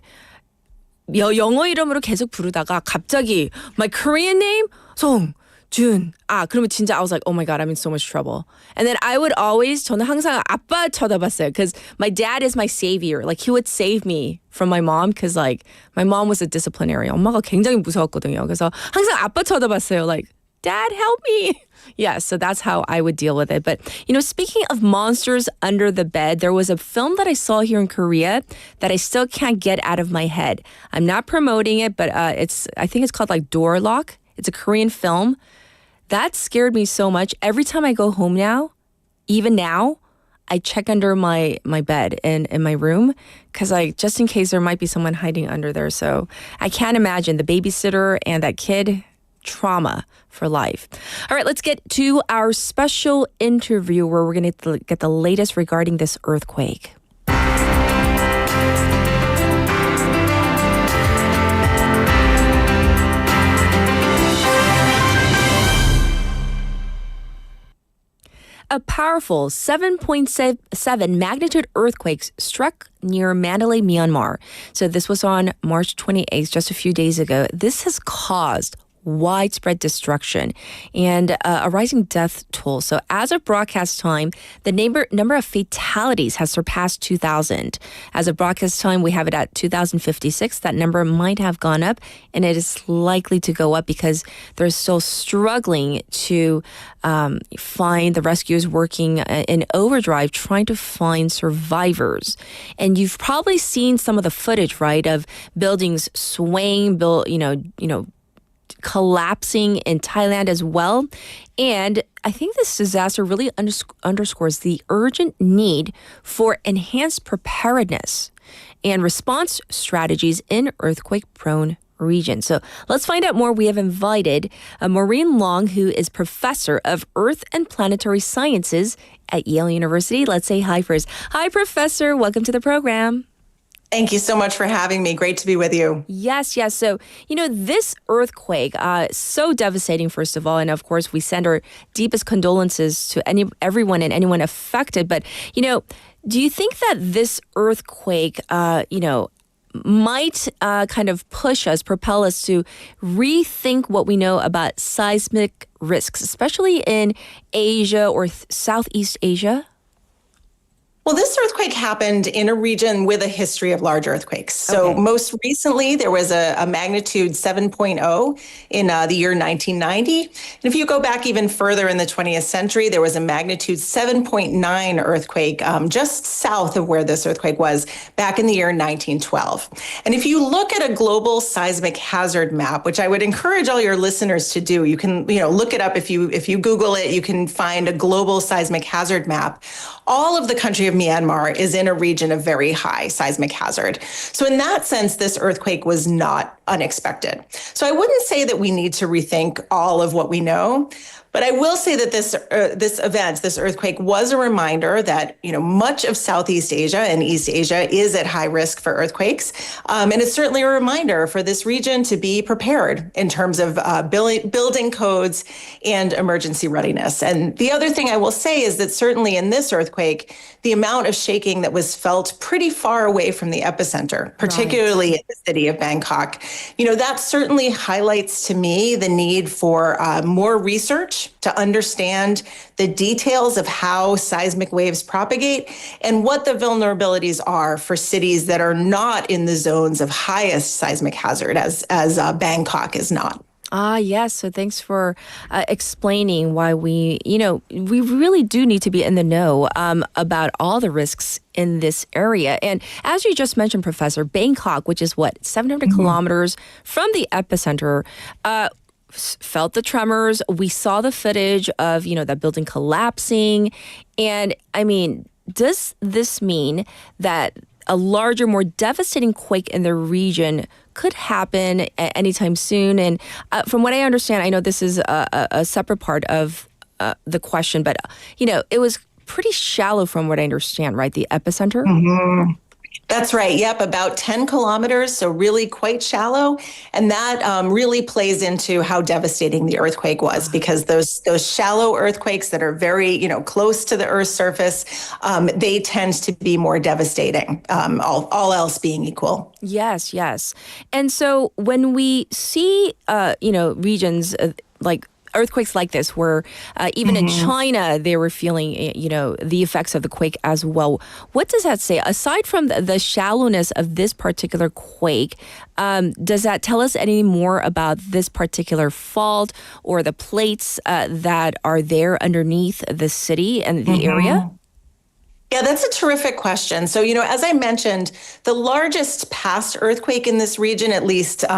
영어 이름으로 계속 부르다가 갑자기 my Korean name? 송, 준. 그러면 진짜 I was like, oh my God, I'm in so much trouble. And then I would always, 저는 항상 아빠 쳐다봤어요. Because my dad is my savior. Like, he would save me from my mom. Because, like, my mom was a disciplinarian. 엄마가 굉장히 무서웠거든요. 그래서 항상 아빠 쳐다봤어요. Like, Dad, help me. Yeah, so that's how I would deal with it. But, speaking of monsters under the bed, there was a film that I saw here in Korea that I still can't get out of my head. I'm not promoting it, but I think it's called like Door Lock. It's a Korean film. That scared me so much. Every time I go home now, even now, I check under my bed in my room because just in case there might be someone hiding under there. So I can't imagine the babysitter and that kid. Trauma for life. All right, let's get to our special interview where we're going to get the latest regarding this earthquake. A powerful 7.7 magnitude earthquake struck near Mandalay, Myanmar. So this was on March 28th, just a few days ago. This has caused widespread destruction and a rising death toll. So as of broadcast time, the number of fatalities has surpassed 2,000. As of broadcast time, we have it at 2,056. That number might have gone up, and it is likely to go up because they're still struggling to find the rescuers working in overdrive, trying to find survivors. And you've probably seen some of the footage, right, of buildings swaying, collapsing in Thailand as well. And I think this disaster really underscores the urgent need for enhanced preparedness and response strategies in earthquake-prone regions. So let's find out more. We have invited Maureen Long, who is professor of Earth and Planetary Sciences at Yale University. Let's say hi first. Hi, Professor. Welcome to the program. Thank you so much for having me. Great to be with you. Yes. So, this earthquake, so devastating, first of all. And of course, we send our deepest condolences to everyone and anyone affected. But, do you think that this earthquake, might kind of propel us to rethink what we know about seismic risks, especially in Asia or Southeast Asia? Well, this earthquake happened in a region with a history of large earthquakes. So most recently, there was a magnitude 7.0 in the year 1990. And if you go back even further in the 20th century, there was a magnitude 7.9 earthquake just south of where this earthquake was back in the year 1912. And if you look at a global seismic hazard map, which I would encourage all your listeners to do, you can look it up. If you Google it, you can find a global seismic hazard map. All of the country of Myanmar is in a region of very high seismic hazard. So in that sense, this earthquake was not unexpected. So I wouldn't say that we need to rethink all of what we know. But I will say that this earthquake, was a reminder that much of Southeast Asia and East Asia is at high risk for earthquakes, and it's certainly a reminder for this region to be prepared in terms of building codes and emergency readiness. And the other thing I will say is that certainly in this earthquake, the amount of shaking that was felt pretty far away from the epicenter, particularly in the city of Bangkok, that certainly highlights to me the need for more research to understand the details of how seismic waves propagate and what the vulnerabilities are for cities that are not in the zones of highest seismic hazard, as Bangkok is not. Yes. So thanks for explaining why we really do need to be in the know about all the risks in this area. And as you just mentioned, Professor, Bangkok, which is 700 kilometers from the epicenter, felt the tremors. We saw the footage of, that building collapsing. And I mean, does this mean that a larger, more devastating quake in the region could happen anytime soon? And from what I understand, I know this is a separate part of the question, but, it was pretty shallow from what I understand, right? The epicenter? Mm-hmm. That's right. Yep. About 10 kilometers. So really quite shallow. And that really plays into how devastating the earthquake was, because those shallow earthquakes that are very, close to the Earth's surface, they tend to be more devastating, all else being equal. Yes. And so when we see, regions like earthquakes like this, where even in China they were feeling, the effects of the quake as well. What does that say? Aside from the shallowness of this particular quake, does that tell us any more about this particular fault or the plates that are there underneath the city and the area? Yeah, that's a terrific question. So, as I mentioned, the largest past earthquake in this region, at least, in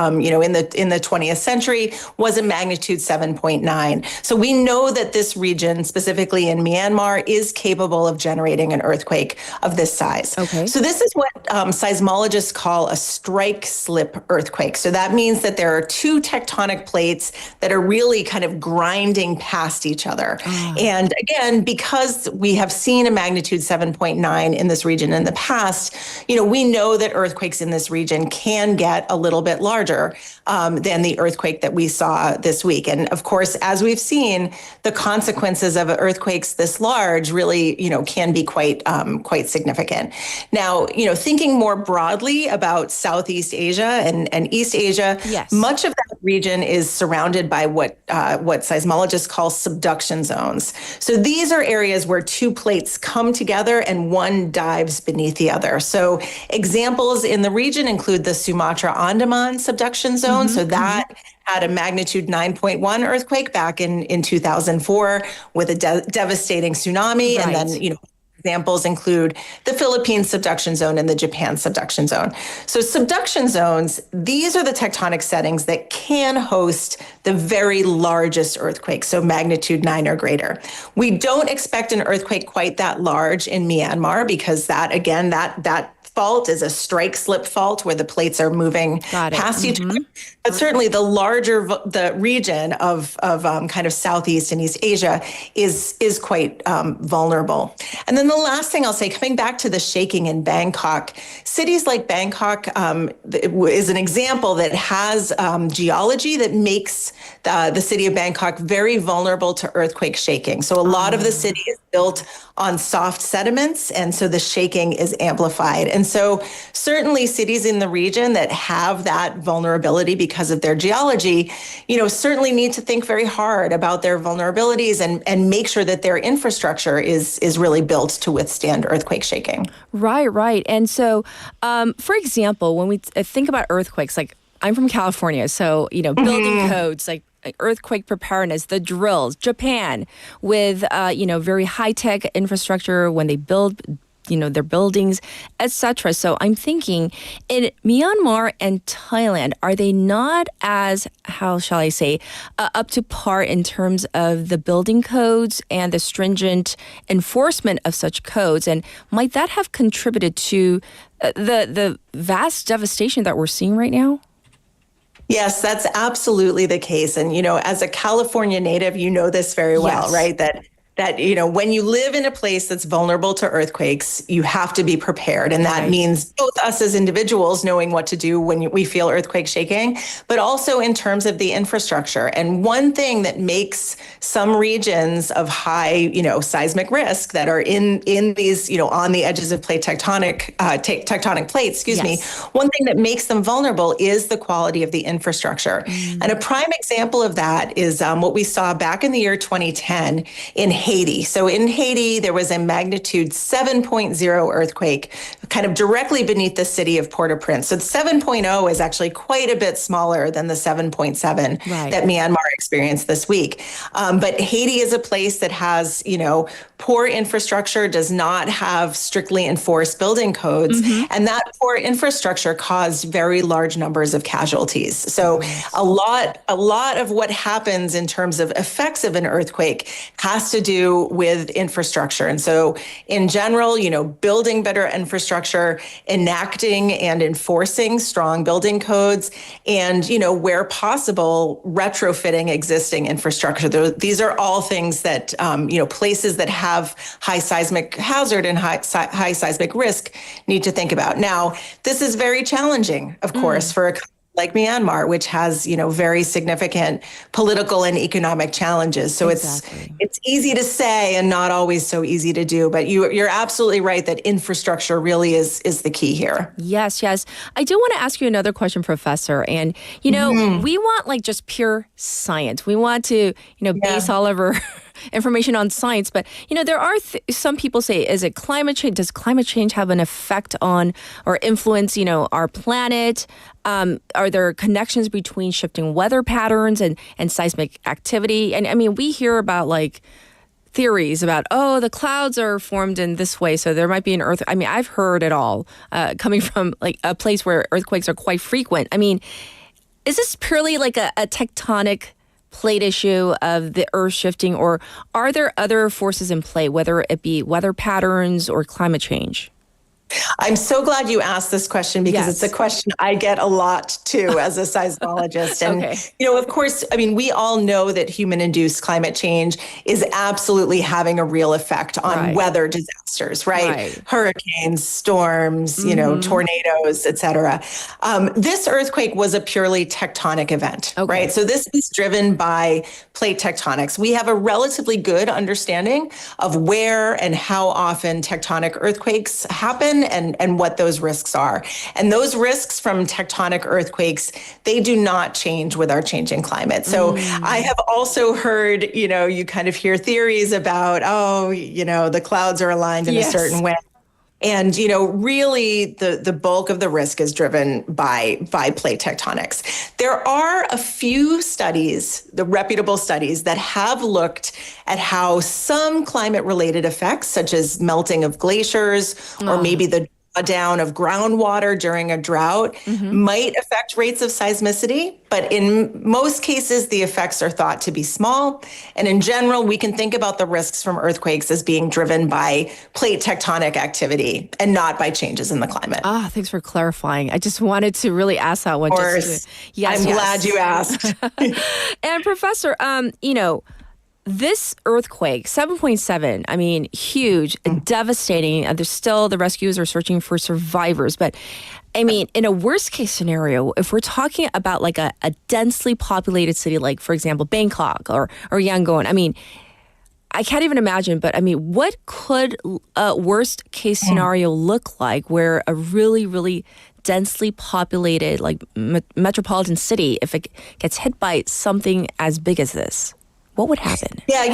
the 20th century, was a magnitude 7.9. So we know that this region, specifically in Myanmar, is capable of generating an earthquake of this size. Okay. So this is what seismologists call a strike slip earthquake. So that means that there are two tectonic plates that are really kind of grinding past each other. And again, because we have seen a magnitude 7.9 in this region in the past, we know that earthquakes in this region can get a little bit larger than the earthquake that we saw this week. And of course, as we've seen, the consequences of earthquakes this large really, can be quite significant. Now, thinking more broadly about Southeast Asia and East Asia, much of that region is surrounded by what seismologists call subduction zones. So these are areas where two plates come together and one dives beneath the other. So examples in the region include the Sumatra-Andaman subduction zone. So that had a magnitude 9.1 earthquake back in 2004 with a devastating tsunami. Right. And then, examples include the Philippines subduction zone and the Japan subduction zone. So subduction zones, these are the tectonic settings that can host the very largest earthquakes, so magnitude 9 or greater. We don't expect an earthquake quite that large in Myanmar because that fault is a strike slip fault where the plates are moving past each other. But certainly the larger the region of kind of Southeast and East Asia is quite vulnerable. And then the last thing I'll say, coming back to the shaking in Bangkok, cities like Bangkok is an example that has geology that makes the city of Bangkok very vulnerable to earthquake shaking. So a lot of the city is built on soft sediments, and so the shaking is amplified. And so certainly cities in the region that have that vulnerability because of their geology, certainly need to think very hard about their vulnerabilities and make sure that their infrastructure is really built to withstand earthquake shaking. Right. And so, for example, when we think about earthquakes, like I'm from California, so, building codes, like earthquake preparedness, the drills, Japan with, very high-tech infrastructure when they build, their buildings, etc. So I'm thinking in Myanmar and Thailand, are they not as, how shall I say, up to par in terms of the building codes and the stringent enforcement of such codes? And might that have contributed to the vast devastation that we're seeing right now? Yes, that's absolutely the case. And, as a California native, you know this very well, right? That when you live in a place that's vulnerable to earthquakes, you have to be prepared. And that means both us as individuals knowing what to do when we feel earthquake shaking, but also in terms of the infrastructure. And one thing that makes some regions of high, seismic risk that are in these, on the edges of tectonic plates, one thing that makes them vulnerable is the quality of the infrastructure. And a prime example of that is what we saw back in the year 2010 in Haiti. So in Haiti, there was a magnitude 7.0 earthquake kind of directly beneath the city of Port-au-Prince. So the 7.0 is actually quite a bit smaller than the 7.7 that Myanmar experienced this week. But Haiti is a place that has, poor infrastructure, does not have strictly enforced building codes. And that poor infrastructure caused very large numbers of casualties. So a lot of what happens in terms of effects of an earthquake has to do with infrastructure. And so in general, building better infrastructure, enacting and enforcing strong building codes, and, where possible, retrofitting existing infrastructure. These are all things that, places that have high seismic hazard and high seismic risk need to think about. Now, this is very challenging, of course, for a like Myanmar, which has, very significant political and economic challenges. So it's easy to say and not always so easy to do. But you're absolutely right that infrastructure really is the key here. Yes. I do want to ask you another question, Professor. And, we want like just pure science. We want to, base all of our information on science. But, there are some people say, is it climate change? Does climate change have an effect on or influence, our planet? Are there connections between shifting weather patterns and seismic activity? And I mean, we hear about like theories about, the clouds are formed in this way, so there might be an earth. I mean, I've heard it all coming from like a place where earthquakes are quite frequent. I mean, is this purely like a tectonic plate issue of the earth shifting, or are there other forces in play, whether it be weather patterns or climate change? I'm so glad you asked this question because it's a question I get a lot too as a seismologist. And, of course, I mean, we all know that human-induced climate change is absolutely having a real effect on weather disasters, right? Hurricanes, storms, tornadoes, et cetera. This earthquake was a purely tectonic event, right? So this is driven by plate tectonics. We have a relatively good understanding of where and how often tectonic earthquakes happen and what those risks are. And those risks from tectonic earthquakes, they do not change with our changing climate. So I have also heard, you kind of hear theories about, the clouds are aligned in a certain way. And, really the bulk of the risk is driven by plate tectonics. There are a few studies, the reputable studies, that have looked at how some climate-related effects, such as melting of glaciers or maybe the drawdown of groundwater during a drought, might affect rates of seismicity. But in most cases, the effects are thought to be small. And in general, we can think about the risks from earthquakes as being driven by plate tectonic activity and not by changes in the climate. Thanks for clarifying. I just wanted to really ask that one. Of course. I'm glad you asked. And Professor, this earthquake, 7.7, I mean, huge, devastating. There's still, the rescuers are searching for survivors. But I mean, in a worst case scenario, if we're talking about like a densely populated city, like, for example, Bangkok or Yangon, I mean, I can't even imagine, but I mean, what could a worst case scenario look like where a really, really densely populated, like metropolitan city, if it gets hit by something as big as this? What would happen? Yeah,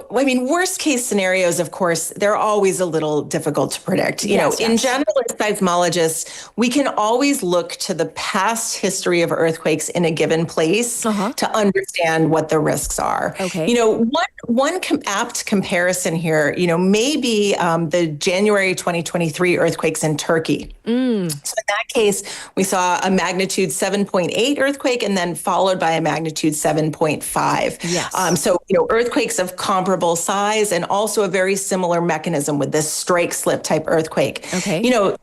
worst case scenarios, of course, they're always a little difficult to predict. In general, as seismologists, we can always look to the past history of earthquakes in a given place to understand what the risks are. One apt comparison here, may be the January 2023 earthquakes in Turkey. So in that case, we saw a magnitude 7.8 earthquake and then followed by a magnitude 7.5. Yes. So earthquakes of comparable size and also a very similar mechanism with this strike-slip type earthquake.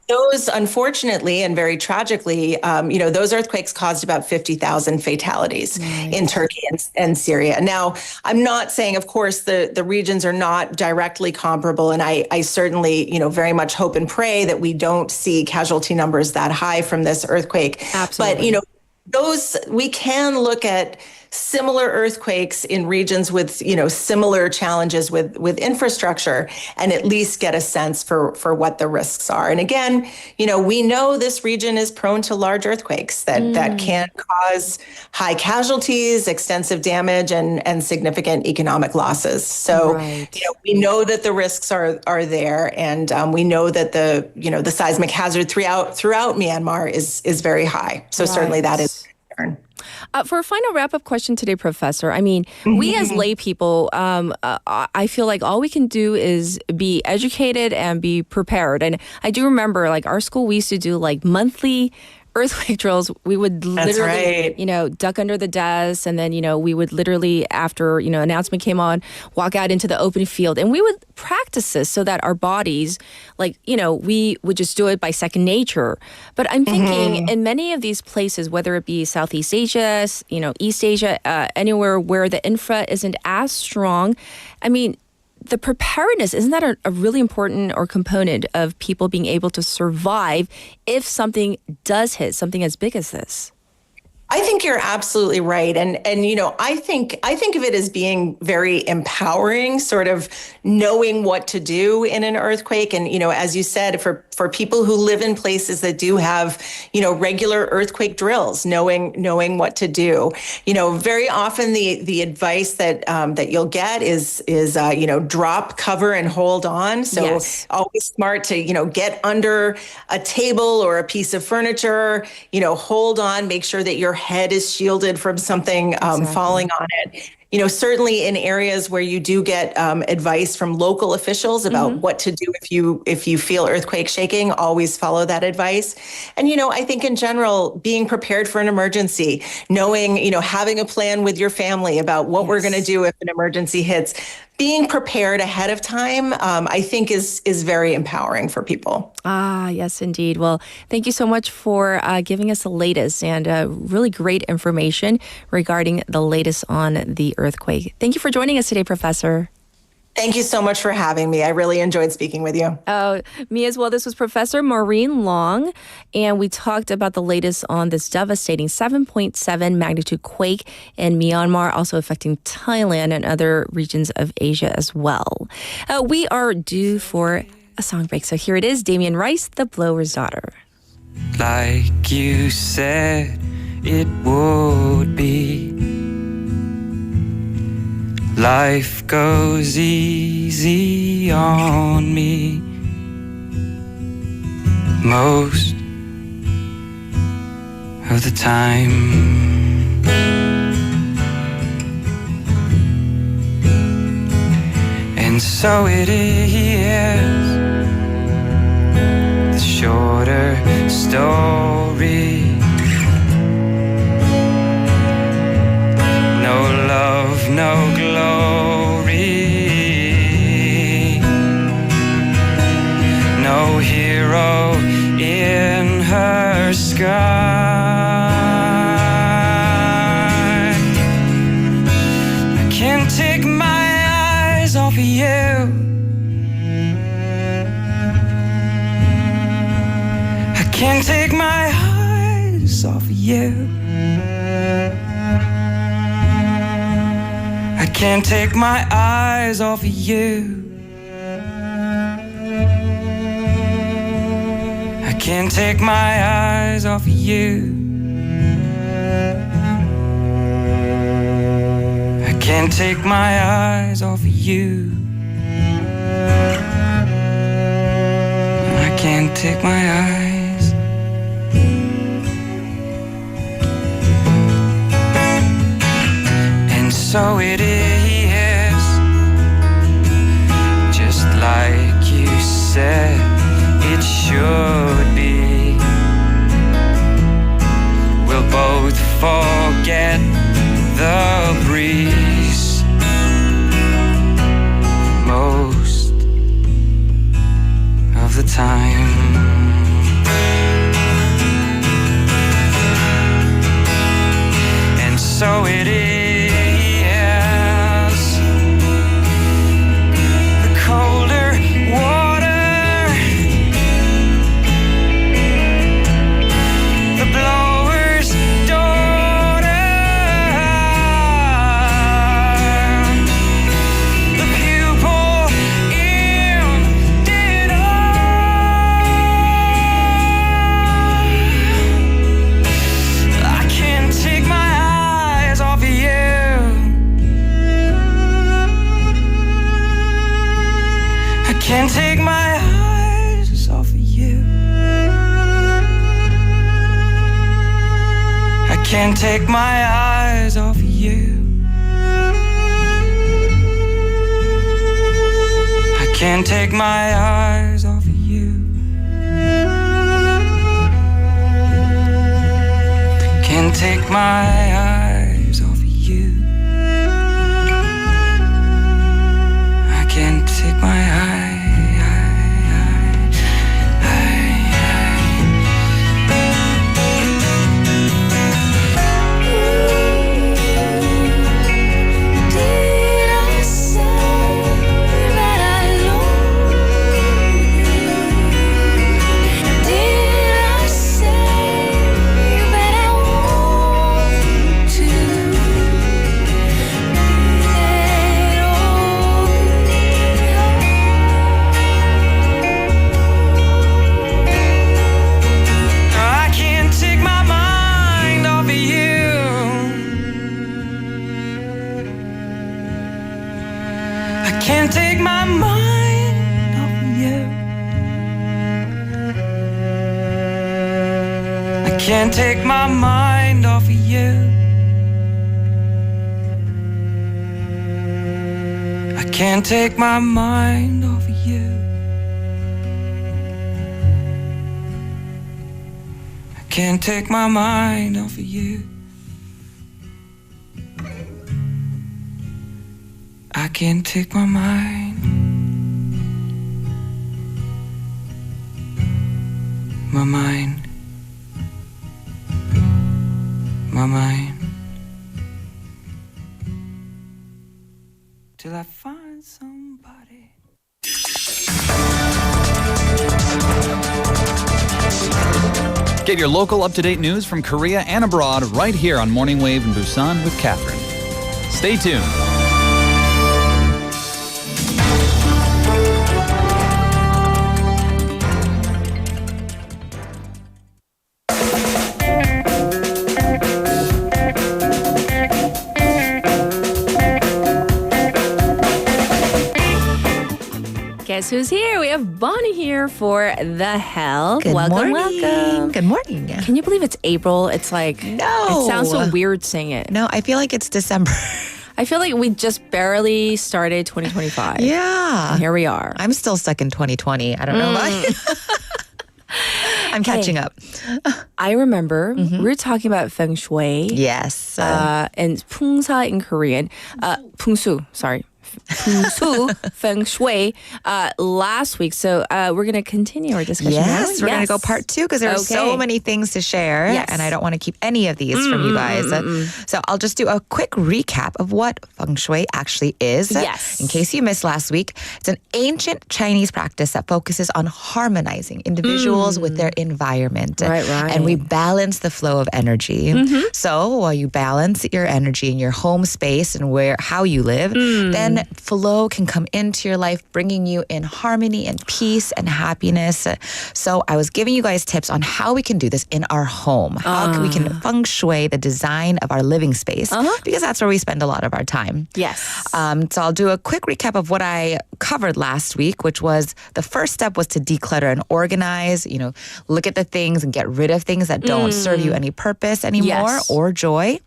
Those, unfortunately and very tragically, those earthquakes caused about 50,000 fatalities in Turkey and Syria. Now, I'm not saying, of course, the regions are not directly comparable, and I certainly, very much hope and pray that we don't see casualty numbers that high from this earthquake. Absolutely. But, those, we can look at similar earthquakes in regions with, similar challenges with infrastructure and at least get a sense for what the risks are. And again, we know this region is prone to large earthquakes that can cause high casualties, extensive damage, and significant economic losses. So, we know that the risks are there, and we know that the seismic hazard throughout Myanmar is very high. So certainly that is a concern. For a final wrap-up question today, Professor, I mean, we as lay people, I feel like all we can do is be educated and be prepared. And I do remember, like, our school, we used to do, like, monthly earthquake drills. We would literally, duck under the desk, and then, we would literally, after, announcement came on, walk out into the open field, and we would practice this so that our bodies, like, we would just do it by second nature. But I'm thinking in many of these places, whether it be Southeast Asia, East Asia, anywhere where the infra isn't as strong, I mean, the preparedness, isn't that a really important or component of people being able to survive if something does hit, something as big as this? I think you're absolutely right. And I think of it as being very empowering, sort of knowing what to do in an earthquake. And, as you said, for people who live in places that do have, regular earthquake drills, knowing what to do. Very often the advice that you'll get is drop, cover, and hold on. So always smart to, get under a table or a piece of furniture, hold on, make sure that your head is shielded from something falling on it. Certainly in areas where you do get advice from local officials about what to do if you feel earthquake shaking, always follow that advice. And, I think in general, being prepared for an emergency, knowing, having a plan with your family about what we're going to do if an emergency hits, being prepared ahead of time, I think is very empowering for people. Ah, yes, indeed. Well, thank you so much for giving us the latest and really great information regarding the latest on the earthquake. Thank you for joining us today, Professor. Thank you so much for having me. I really enjoyed speaking with you. Me as well. This was Professor Maureen Long, and we talked about the latest on this devastating 7.7 magnitude quake in Myanmar, also affecting Thailand and other regions of Asia as well. We are due for a song break, so here it is, Damien Rice, The Blower's Daughter. Like you said it would be, life goes easy on me most of the time. And so it is, the shorter story. No love, no glory, no hero in her sky. I can't take my eyes off of you. I can't take my eyes off of you. I can't take my eyes off of you. I can't take my eyes off of you. I can't take my eyes off of you. I can't take my eyes. And so it is, just like you said it should be. We'll both forget the breeze most of the time. And so it is, the colder water, the blower's daughter, the pupil in I can't take my eyes off of you. I can't take my eyes off of you. I can't take my eyes off of you. I can't take my eyes off of you. Can't take my eyes off of you. I can't take my eyes. can't take my mind off of you. I can't take my mind off of you. I can't take my mind off of you. I can't take my mind off of you. I can't take my mind. My mind. My mind. Till I find somebody. Get your local up-to-date news from Korea and abroad right here on Morning Wave in Busan with Catherine. Stay tuned. Guess who's here? We have Bonnie here for The Help. Good welcome, morning. welcome. Good morning. Can you believe it's April? It's like, No. It sounds so weird saying it. No, I feel like it's December. I feel like we just barely started 2025. Yeah. And here we are. I'm still stuck in 2020. I don't know about you. I'm catching up. I remember we were talking about Feng Shui. Yes. And 풍사 in Korean. 풍수, sorry. 풍수, Feng Shui, last week. So we're going to continue our discussion. Yes, now. we're going to go part 2 because there are so many things to share. Yes. And I don't want to keep any of these from you guys. So I'll just do a quick recap of what Feng Shui actually is. Yes. In case you missed last week, it's an ancient Chinese practice that focuses on harmonizing individuals with their environment. Right. And we balance the flow of energy. So while you balance your energy in your home space and how you live, then flow can come into your life, bringing you in harmony and peace and happiness. So I was giving you guys tips on how we can do this in our home. How we can feng shui the design of our living space, because that's where we spend a lot of our time. Yes. So I'll do a quick recap of what I covered last week, which was the first step was to declutter and organize, look at the things and get rid of things that don't serve you any purpose anymore or joy.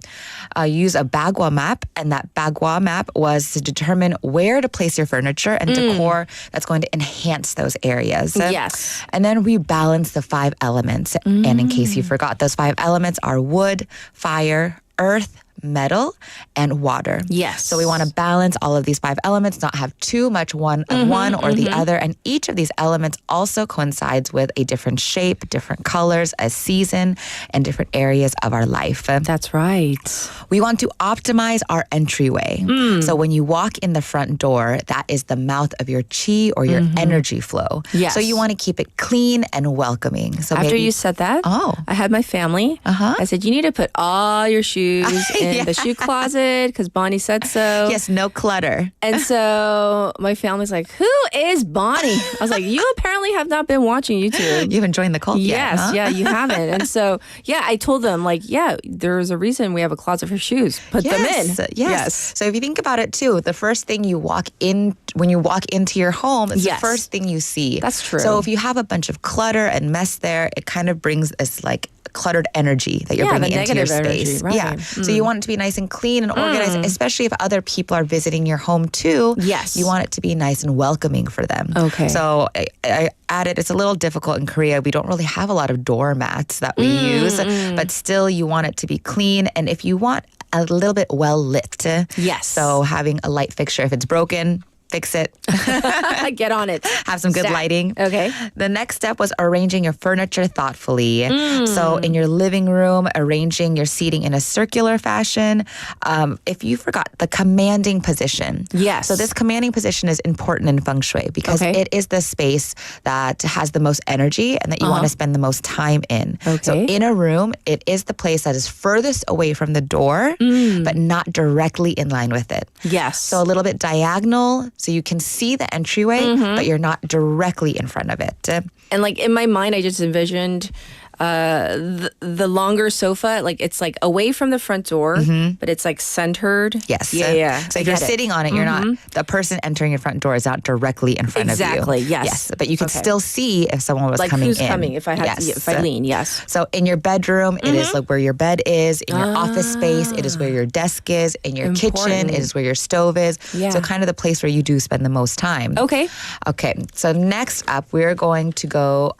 Use a bagua map, and that bagua map was to determine where to place your furniture and decor that's going to enhance those areas. Yes. And then we balance the 5 elements. And in case you forgot, those 5 elements are wood, fire, earth, metal, and water. Yes. So we want to balance all of these 5 elements, not have too much one or the other. And each of these elements also coincides with a different shape, different colors, a season, and different areas of our life. That's right. We want to optimize our entryway. So when you walk in the front door, that is the mouth of your chi or your energy flow. Yes. So you want to keep it clean and welcoming. So After maybe, you said that, I had my family. I said, you need to put all your shoes in the shoe closet because Bonnie said so. Yes, no clutter. And so my family's like, who is Bonnie? I was like, you apparently have not been watching YouTube. You haven't joined the cult yet, Yes, huh? yeah, you haven't. And so, I told them, there's a reason we have a closet for shoes. Put them in. Yes. So if you think about it too, the first thing you walk in, when you walk into your home, is the first thing you see. That's true. So if you have a bunch of clutter and mess there, it kind of brings this cluttered energy that you're bringing into your space. Right. Yeah. So you want it to be nice and clean and organized, especially if other people are visiting your home too. Yes. You want it to be nice and welcoming for them. Okay. So I added, it's a little difficult in Korea. We don't really have a lot of doormats that we use, but still you want it to be clean. And if you want a little bit well lit. Yes. So having a light fixture, if it's broken, fix it. Get on it. Have some good lighting. Okay. The next step was arranging your furniture thoughtfully. So in your living room, arranging your seating in a circular fashion. If you forgot, the commanding position. Yes. So this commanding position is important in Feng Shui because it is the space that has the most energy and that you want to spend the most time in. Okay. So in a room, it is the place that is furthest away from the door, but not directly in line with it. Yes. So a little bit diagonal, so you can see the entryway, but you're not directly in front of it. And in my mind, I just envisioned the longer sofa, like it's like away from the front door, but it's like centered. Yes. Yeah. So if you're sitting on it, you're not, the person entering your front door is not directly in front of you. Exactly, yes. But you can still see if someone was Like coming who's in. coming if I had to, if I lean, yes. So in your bedroom, it is like where your bed is. In your office space, it is where your desk is. In your kitchen, it is where your stove is. Yeah. So kind of the place where you do spend the most time. Okay. Okay. So next up, we're going to go,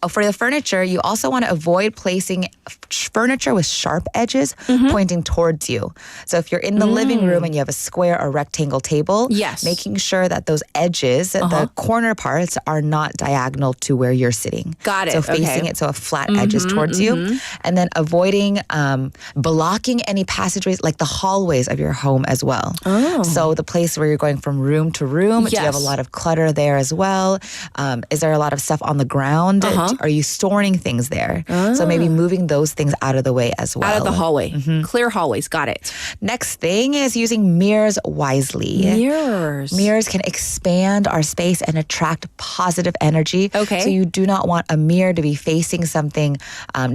for the furniture, you also want to avoid placing furniture with sharp edges pointing towards you. So if you're in the living room and you have a square or rectangle table, making sure that those edges, the corner parts, are not diagonal to where you're sitting. Got it. So facing it so a flat edge is towards you. And then avoiding blocking any passageways, like the hallways of your home as well. So the place where you're going from room to room, do you have a lot of clutter there as well? Is there a lot of stuff on the ground? Are you storing things there? So maybe moving those things out of the way as well. Out of the hallway. Clear hallways. Got it. Next thing is using mirrors wisely. Mirrors can expand our space and attract positive energy. Okay. So you do not want a mirror to be facing something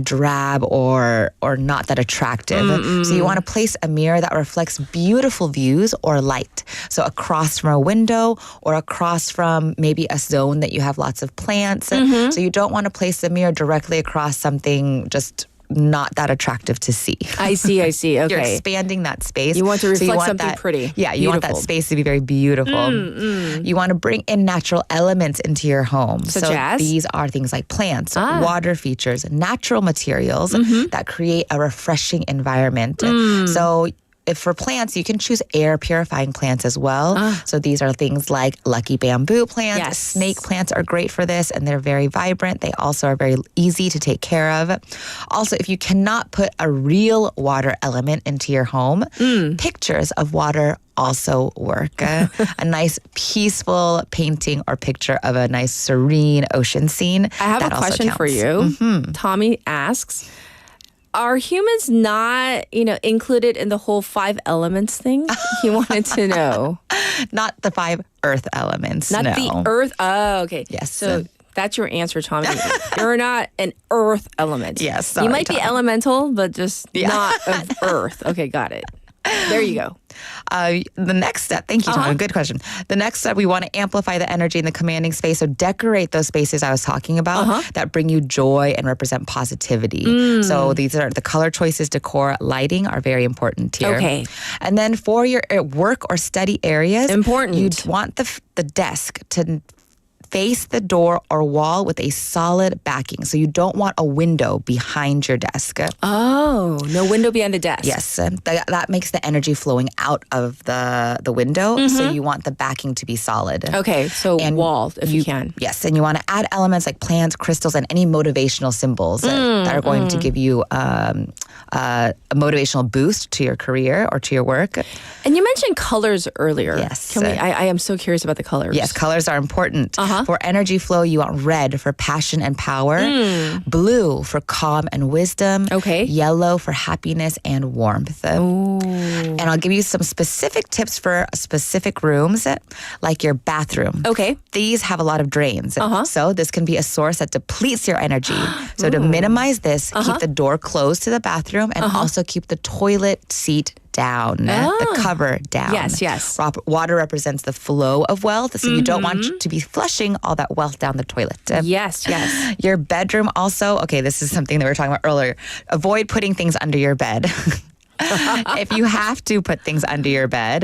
drab or not that attractive. So you want to place a mirror that reflects beautiful views or light. So across from a window or across from maybe a zone that you have lots of plants. So you don't want to place the mirror directly across something just not that attractive to see. I see. Okay. You're expanding that space. You want to reflect so you want something that, pretty. Yeah, you want that space to be very beautiful. You want to bring in natural elements into your home. Such as? These are things like plants, water features, natural materials that create a refreshing environment. So if for plants, you can choose air purifying plants as well. So these are things like lucky bamboo plants. Yes. Snake plants are great for this, and they're very vibrant. They also are very easy to take care of. Also, if you cannot put a real water element into your home, pictures of water also work. A nice peaceful painting or picture of a nice serene ocean scene. I have a question for you. Tommy asks, are humans not, included in the whole 5 elements thing? He wanted to know. Not the 5 earth elements. Not no. the earth. Oh, okay. Yes. So that's your answer, Tommy. You're not an earth element. Yes. Sorry, you might Tom. be elemental, but just not of earth. Okay, got it. There you go. The next step, thank you, Tom. Good question. The next step, we want to amplify the energy in the commanding space. So decorate those spaces I was talking about that bring you joy and represent positivity. So these are the color choices, decor, lighting are very important here. Okay. And then for your work or study areas, important. You'd want the desk to face the door or wall with a solid backing. So you don't want a window behind your desk. Oh, no window behind the desk. Yes. That makes the energy flowing out of the window. So you want the backing to be solid. Okay, so walled if you can. Yes, and you want to add elements like plants, crystals, and any motivational symbols that are going to give you a motivational boost to your career or to your work. And you mentioned colors earlier. Yes. I am so curious about the colors. Yes, colors are important. For energy flow, you want red for passion and power, blue for calm and wisdom, yellow for happiness and warmth. And I'll give you some specific tips for specific rooms, like your bathroom. Okay. These have a lot of drains. So this can be a source that depletes your energy. So to minimize this, keep the door closed to the bathroom and also keep the toilet seat down, the cover down. Yes. Water represents the flow of wealth, so you don't want to be flushing all that wealth down the toilet. Yes. Your bedroom also, this is something that we were talking about earlier. Avoid putting things under your bed. If you have to put things under your bed,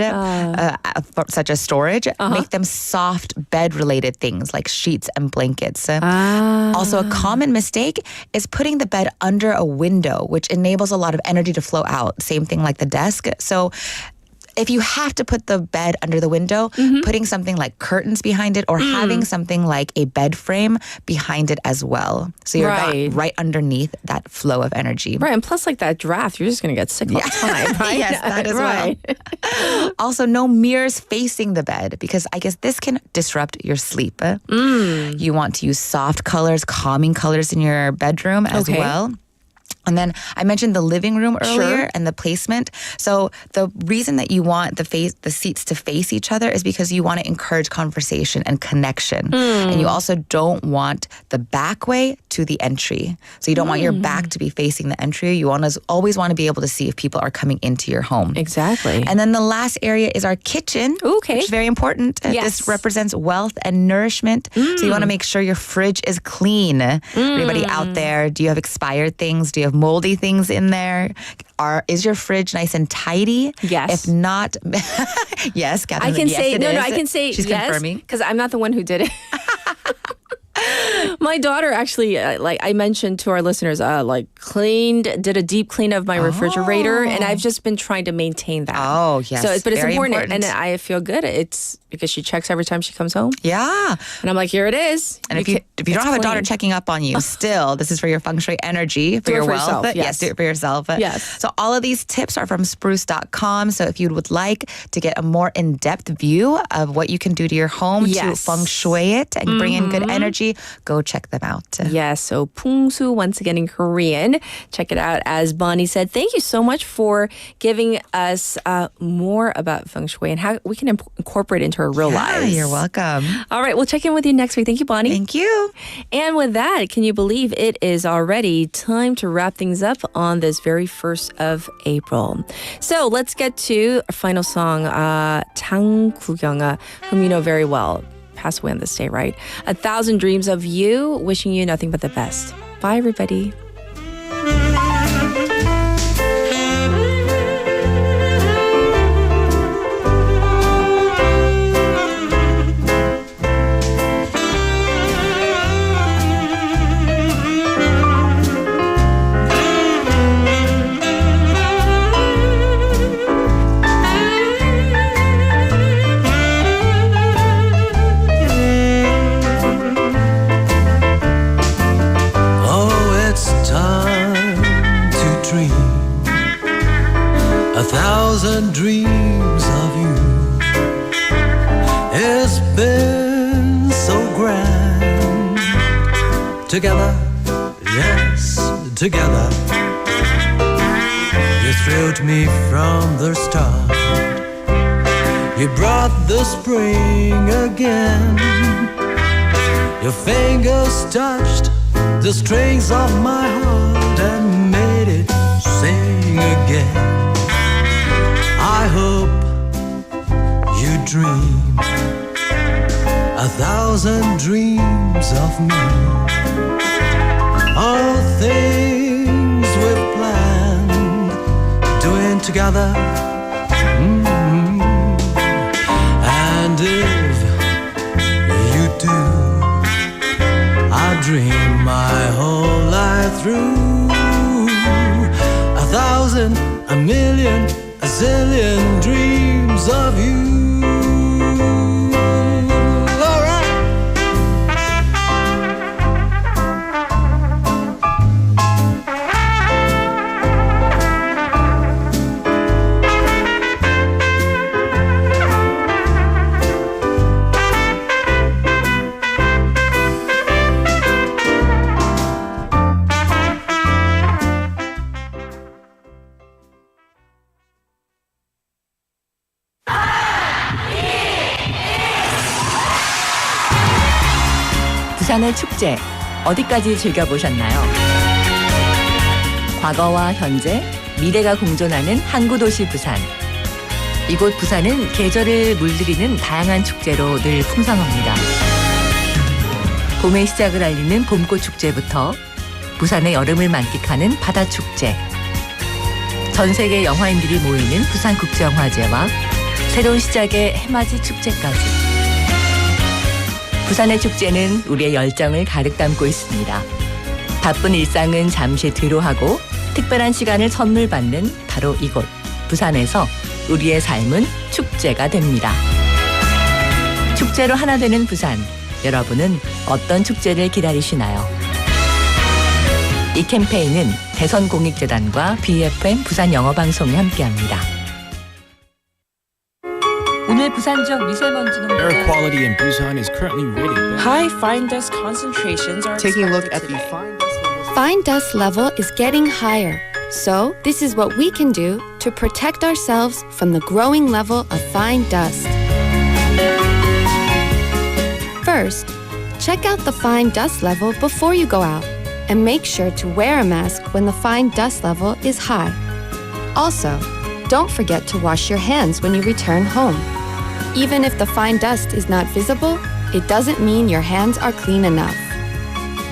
such as storage, make them soft bed-related things like sheets and blankets. Also, a common mistake is putting the bed under a window, which enables a lot of energy to flow out. Same thing like the desk. So if you have to put the bed under the window, putting something like curtains behind it or having something like a bed frame behind it as well. So you're not right underneath that flow of energy. Right, and plus like that draft, you're just going to get sick all the time, right? Yes, that as well. Also, no mirrors facing the bed because I guess this can disrupt your sleep. You want to use soft colors, calming colors in your bedroom as well. And then I mentioned the living room earlier Sure. and the placement. So the reason that you want the seats to face each other is because you want to encourage conversation and connection. And you also don't want the back way to the entry. So you don't want your back to be facing the entry. You always want to be able to see if people are coming into your home. Exactly. And then the last area is our kitchen, okay. which is very important. Yes. This represents wealth and nourishment. So you want to make sure your fridge is clean. Everybody out there, do you have expired things? Do you have moldy things in there? Is your fridge nice and tidy? Yes. If not, yes, Catherine. I can yes, say it no. is. I can say She's yes confirming. because I'm not the one who did it. My daughter actually, like I mentioned to our listeners, did a deep clean of my refrigerator, and I've just been trying to maintain that. Oh, yes. So, but it's Very important, important. and I feel good. It's because she checks every time she comes home. Yeah. And I'm like, here it is. And if you don't have a daughter checking up on you, still, this is for your feng shui energy, for Do it your for wealth. yourself, yes. Do it for yourself. Yes. So all of these tips are from spruce.com. So if you would like to get a more in-depth view of what you can do to your home to feng shui it and bring in good energy, go check them out. Yes, so 풍수 once again in Korean. Check it out. As Bonnie said, thank you so much for giving us more about feng shui and how we can incorporate it into our real lives. You're welcome. All right, we'll check in with you next week. Thank you, Bonnie. Thank you. And with that, can you believe it is already time to wrap things up on this very 1st of April. So let's get to our final song, 장구경아, whom you know very well. Passed away on this day, right? 1,000 Dreams of You, wishing you nothing but the best. Bye, everybody. Oh, it's time to dream 1,000 dreams of you. It's been so grand together, yes, together. You thrilled me from the start. You brought the spring again. Your fingers touched the strings of my heart and made it sing again. I hope you dream 1,000 dreams of me. All things we've planned, doing together. And if you do, I dream my whole life through 1,000, a million, a zillion dreams of you. All right. 부산의 축제 어디까지 즐겨보셨나요? 과거와 현재, 미래가 공존하는 항구도시 부산. 이곳 부산은 계절을 물들이는 다양한 축제로 늘 풍성합니다. 봄의 시작을 알리는 봄꽃 축제부터 부산의 여름을 만끽하는 바다 축제, 전 세계 영화인들이 모이는 부산국제영화제와 새로운 시작의 해맞이 축제까지. 부산의 축제는 우리의 열정을 가득 담고 있습니다. 바쁜 일상은 잠시 뒤로하고 특별한 시간을 선물 받는 바로 이곳 부산에서 우리의 삶은 축제가 됩니다. 축제로 하나 되는 부산, 여러분은 어떤 축제를 기다리시나요? 이 캠페인은 대선공익재단과 BFM 부산영어방송이 함께합니다. 오늘 부산 지역 미세먼지는 Air quality in Busan is currently really bad. High fine dust concentrations are Taking a look expected at the today. fine dust levels fine dust level is getting higher. So, this is what we can do to protect ourselves from the growing level of fine dust. First, check out the fine dust level before you go out, and make sure to wear a mask when the fine dust level is high. Also, don't forget to wash your hands when you return home. Even if the fine dust is not visible, it doesn't mean your hands are clean enough.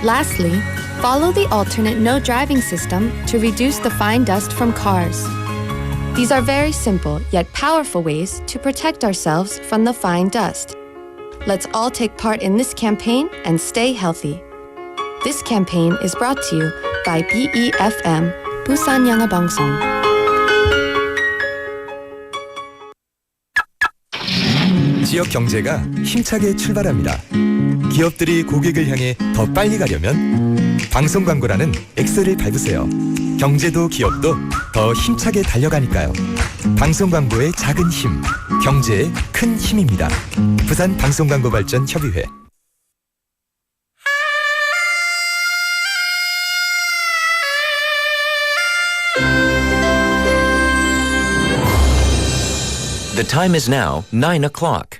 Lastly, follow the alternate no driving system to reduce the fine dust from cars. These are very simple yet powerful ways to protect ourselves from the fine dust. Let's all take part in this campaign and stay healthy. This campaign is brought to you by BEFM, 부산영어방송. 지역 경제가 힘차게 출발합니다. 기업들이 고객을 향해 더 빨리 가려면 방송 광고라는 엑셀을 밟으세요. 경제도 기업도 더 힘차게 달려가니까요. 방송 광고의 작은 힘, 경제의 큰 힘입니다. 부산 방송광고발전협의회. The time is now 9 o'clock.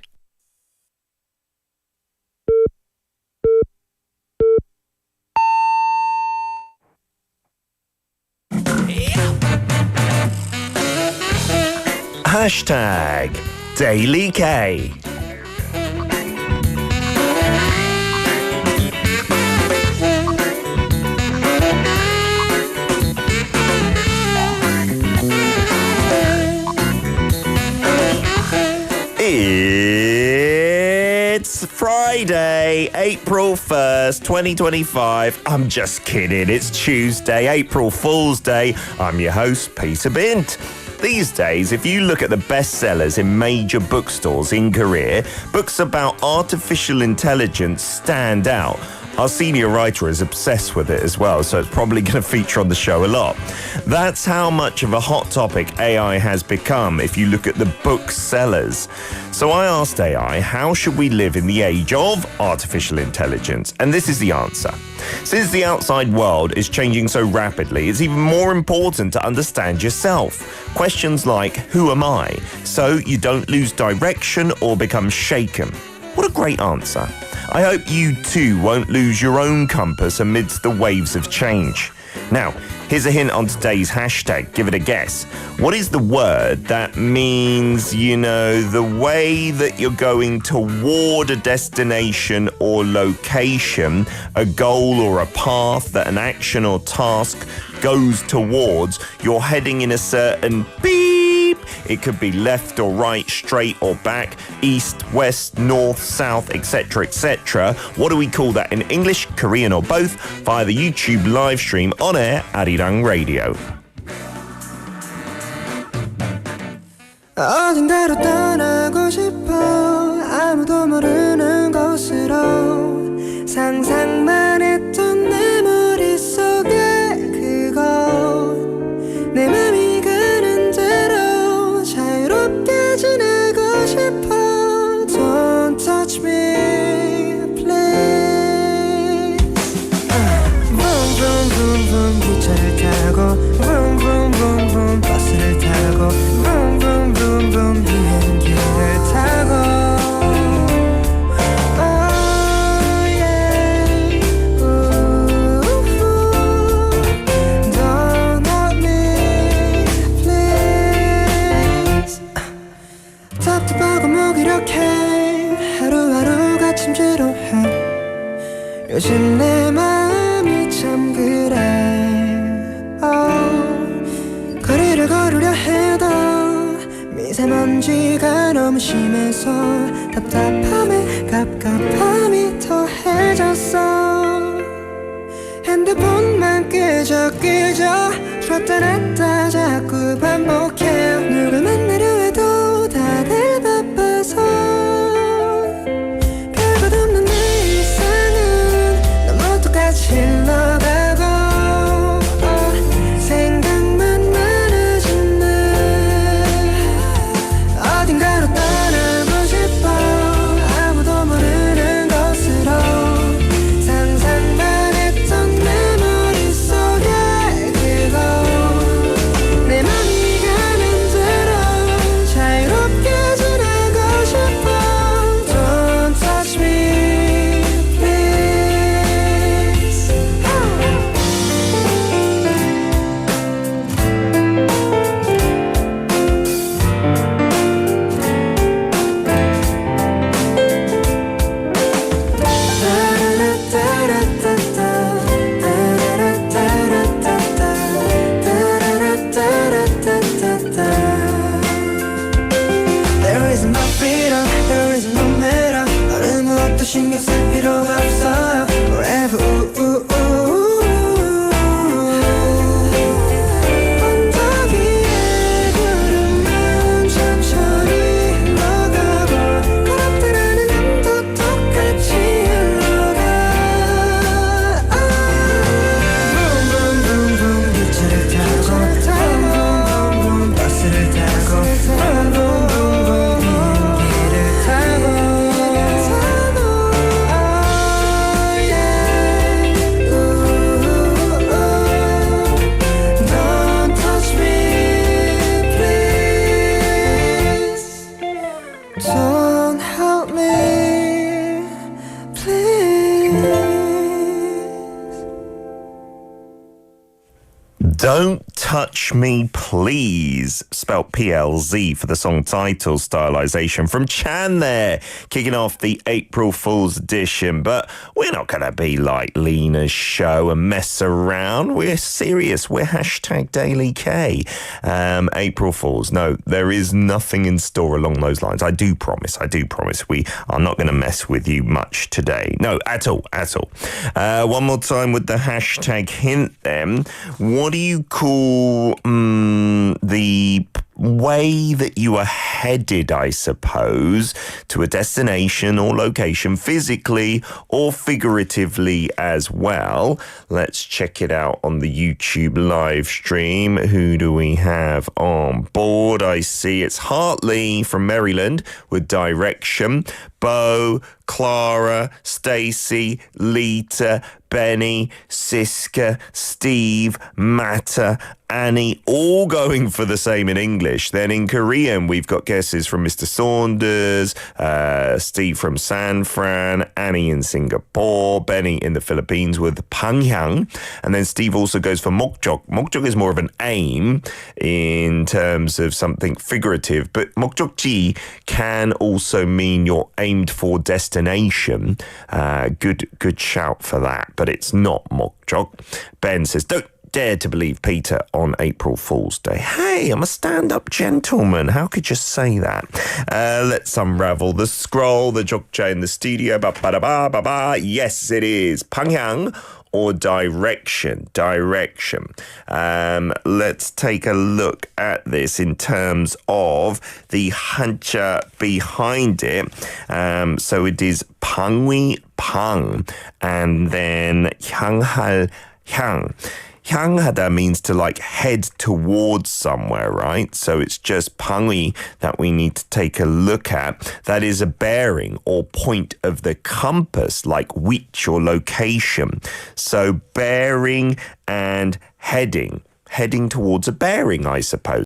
Hashtag Daily K. It's Friday, April 1st, 2025. I'm just kidding. It's Tuesday, April Fool's Day. I'm your host, Peter Bint. These days, if you look at the bestsellers in major bookstores in Korea, books about artificial intelligence stand out. Our senior writer is obsessed with it as well, so it's probably going to feature on the show a lot. That's how much of a hot topic AI has become if you look at the booksellers. So I asked AI, how should we live in the age of artificial intelligence? And this is the answer. Since the outside world is changing so rapidly, it's even more important to understand yourself. Questions like, who am I? So you don't lose direction or become shaken. What a great answer. I hope you too won't lose your own compass amidst the waves of change. Now, here's a hint on today's hashtag. Give it a guess. What is the word that means, the way that you're going toward a destination or location, a goal or a path that an action or task goes towards? You're heading in a certain beep. It could be left or right, straight or back, east, west, north, south, etc., etc. What do we call that in English, Korean or both? Via the YouTube live stream on air at Arirang Radio. 어딘가로 떠나고 싶어 아무도 모르는 곳으로 상상만 했던 내 머릿속에 그곳 내 맘이 가는 대로 자유롭게 지내고 싶어 Don't touch me please Vroom vroom vroom vroom 기차를 타고 Vroom vroom vroom vroom 버스를 타고 Vroom vroom vroom vroom 비행기를 타고 하루하루가 침지루해 요즘 내 마음이 참 그래 거리를 걸으려 해도 미세먼지가 너무 심해서 답답함에 갑갑함이 더해졌어 핸드폰만 끄적 줬다 놨다 자꾸 반복해 누굴 만나려 해도 다들 바빠서 별것 없는 내 일상은 너무 똑같이 흘러가고 생각만 많아지네 어딘가로 떠나고 싶어 아무도 모르는 곳으로 상상만 했던 내 머릿속 신경 쓸 필요가 없어요 Wherever 언덕 위에 구름은 천천히 흘러가고 가락들 안에 남도 똑같이 흘러가 Boom boom boom boom 기차를 타고 Boom boom boom 버스를 타고 Boom boom boom boom 비행기를 타고 Don't touch me, please. Don't help me, please. Don't Touch Me Please, spelt PLZ for the song title stylization from Chan there, kicking off the April Fool's edition. But we're not going to be like Lena's show and mess around. We're serious. We're #DailyK. April Fools. No, there is nothing in store along those lines. I do promise. We are not going to mess with you much today. No, at all. One more time with the hashtag hint then. What do you call the way that you are headed, I suppose, to a destination or location physically or figuratively as well? Let's check it out on the YouTube live stream. Who do we have on board? I see it's Hartley from Maryland with direction. Bo, Clara, Stacy, Lita, Benny, Siska, Steve, Matta, Annie, all going for the same in English. Then in Korean, we've got guesses from Mr. Saunders, Steve from San Fran, Annie in Singapore, Benny in the Philippines with Pangyang. And then Steve also goes for Mokjok. Mokjok is more of an aim in terms of something figurative, but Mokjokji can also mean you're aimed for destination. Good shout for that, but it's not Mokjok. Ben says, don't dare to believe Peter on April Fool's Day. Hey, I'm a stand-up gentleman. How could you say that? Let's unravel the scroll, the jokja in the studio. Ba-ba-da-ba-ba-ba. Yes, it is. Pangyang or direction. Let's take a look at this in terms of the hancha behind it. So it is pangwi pang and then 향할 향. 향하다 means to like head towards somewhere, right? So it's just pangwi that we need to take a look at. That is a bearing or point of the compass, like which or location. So bearing and heading towards a bearing, I suppose.